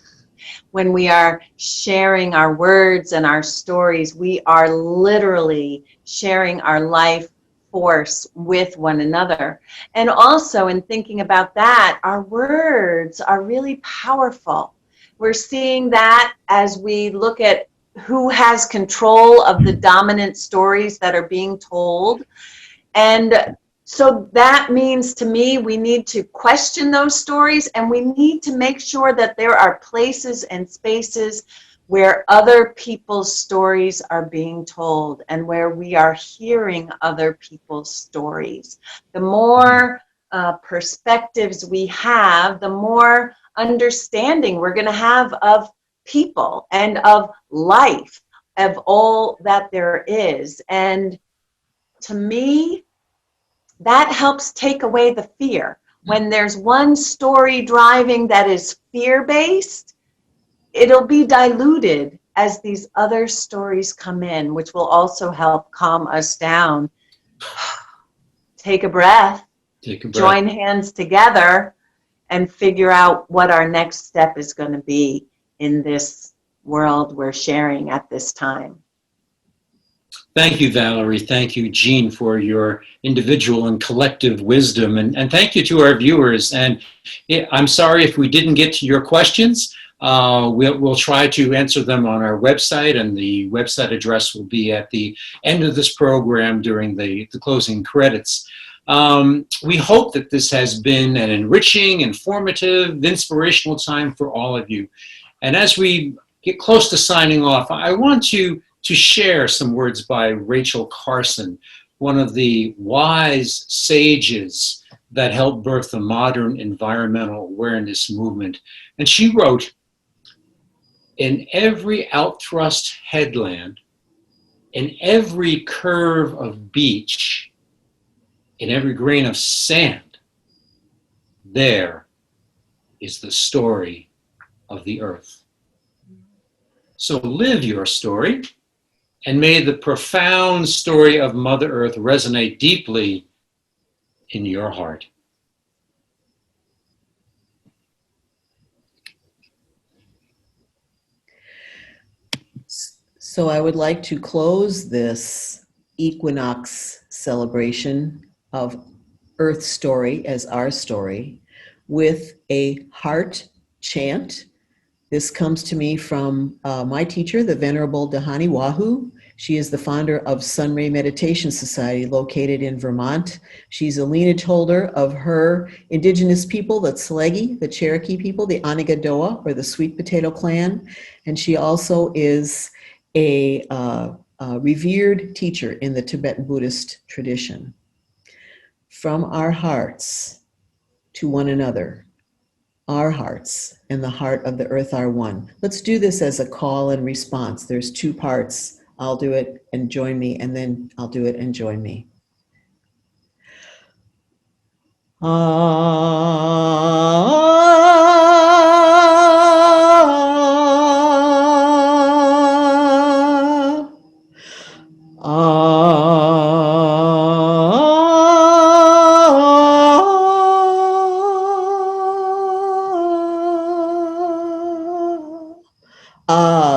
When we are sharing our words and our stories, we are literally sharing our life force with one another. And also, in thinking about that, our words are really powerful. We're seeing that as we look at who has control of the dominant stories that are being told. And so that means, to me, we need to question those stories, and we need to make sure that there are places and spaces where other people's stories are being told and where we are hearing other people's stories. The more perspectives we have, the more understanding we're going to have of people and of life, of all that there is. And to me, that helps take away the fear. When there's one story driving that is fear-based, it'll be diluted as these other stories come in, which will also help calm us down. Take a breath, join hands together, and figure out what our next step is going to be in this world we're sharing at this time. Thank you, Valerie. Thank you, Jean, for your individual and collective wisdom. And thank you to our viewers. And I'm sorry if we didn't get to your questions. We'll try to answer them on our website, and the website address will be at the end of this program during the closing credits. We hope that this has been an enriching, informative, inspirational time for all of you. And as we get close to signing off, I want to share some words by Rachel Carson, one of the wise sages that helped birth the modern environmental awareness movement. And she wrote, "In every outthrust headland, in every curve of beach, in every grain of sand, there is the story of the earth." So live your story, and may the profound story of Mother Earth resonate deeply in your heart. So I would like to close this equinox celebration of Earth story as our story with a heart chant. This comes to me from my teacher, the Venerable Dahani Wahu. She is the founder of Sunray Meditation Society located in Vermont. She's a lineage holder of her indigenous people, the Tselegi, the Cherokee people, the Anigadoa, or the Sweet Potato Clan. And she also is a revered teacher in the Tibetan Buddhist tradition. From our hearts to one another, our hearts and the heart of the earth are one. Let's do this as a call and response. There's two parts. I'll do it and join me, and then I'll do it and join me.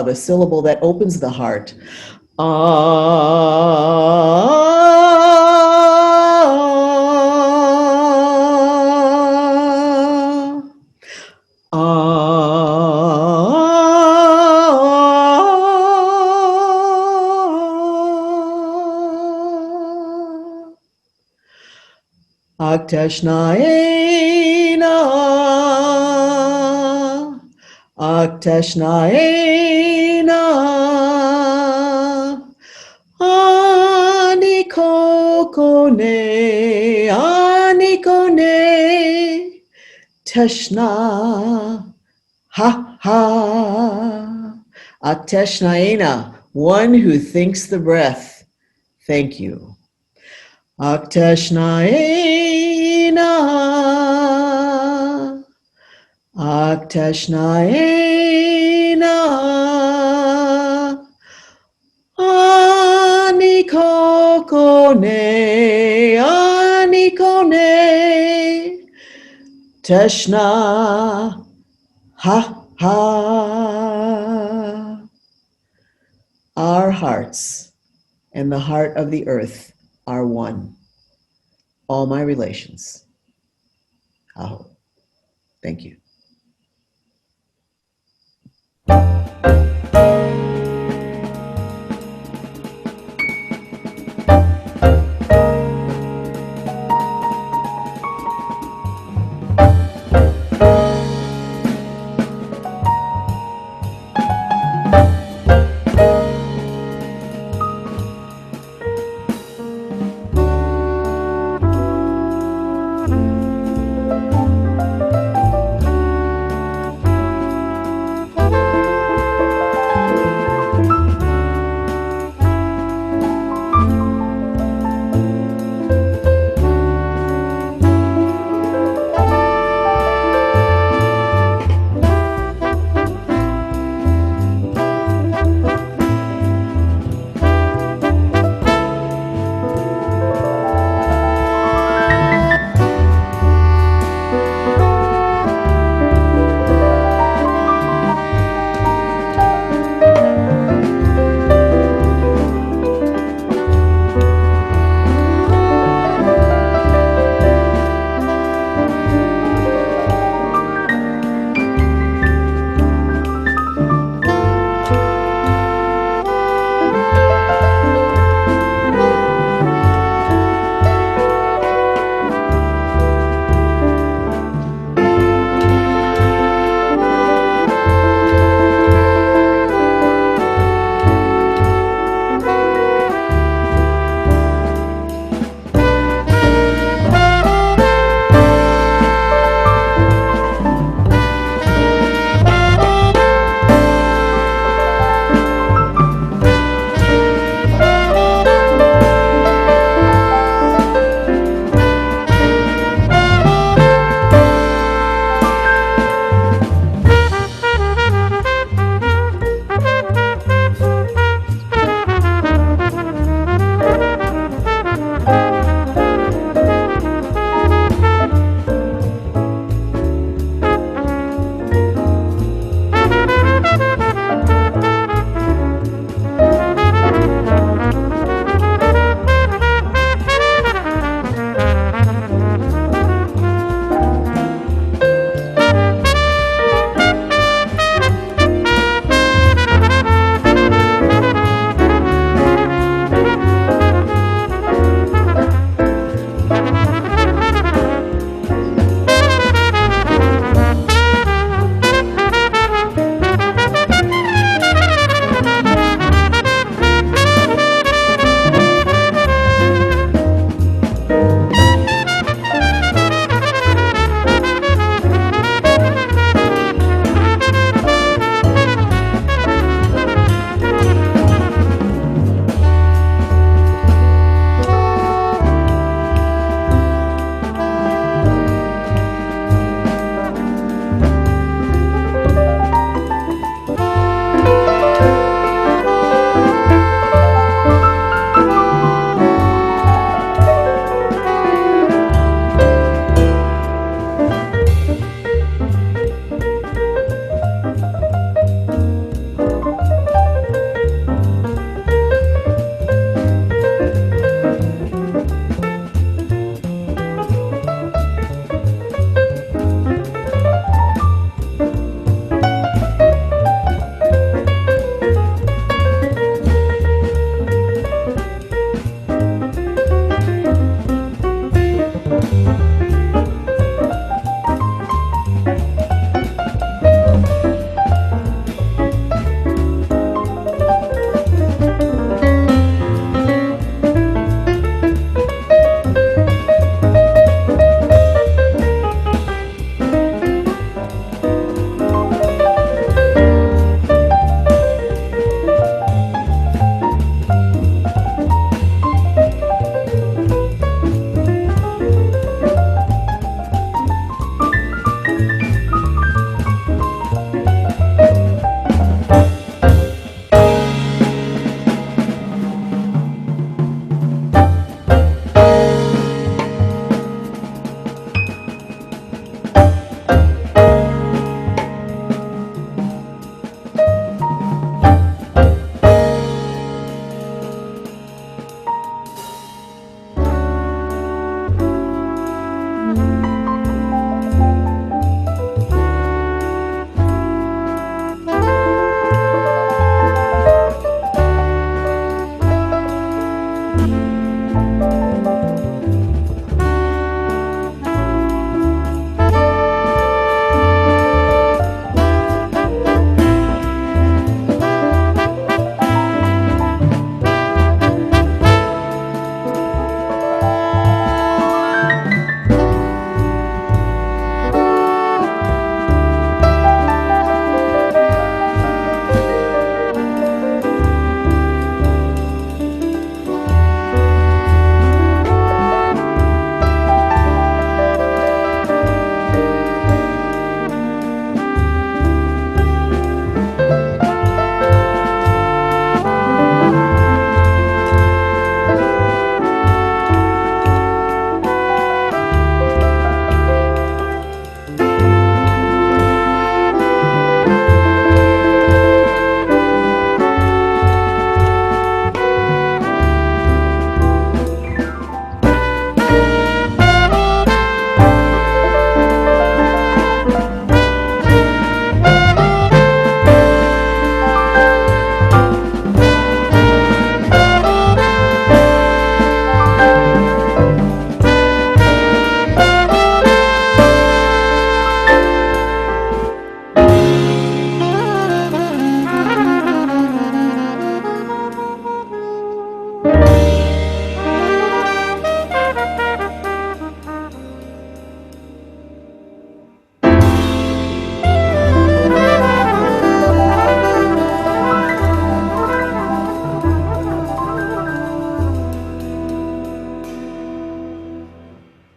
The syllable that opens the heart. Aktashnaena, Aktashnaena, Anikokone, Anikone, Tashna, ha ha, Aktashnaena, one who thinks the breath. Thank you. Aktashnaena, Aktashnaena, Anikokone, Anikone, Tashna, ha ha. Our hearts and the heart of the earth are one. All my relations. Aho. Thank you.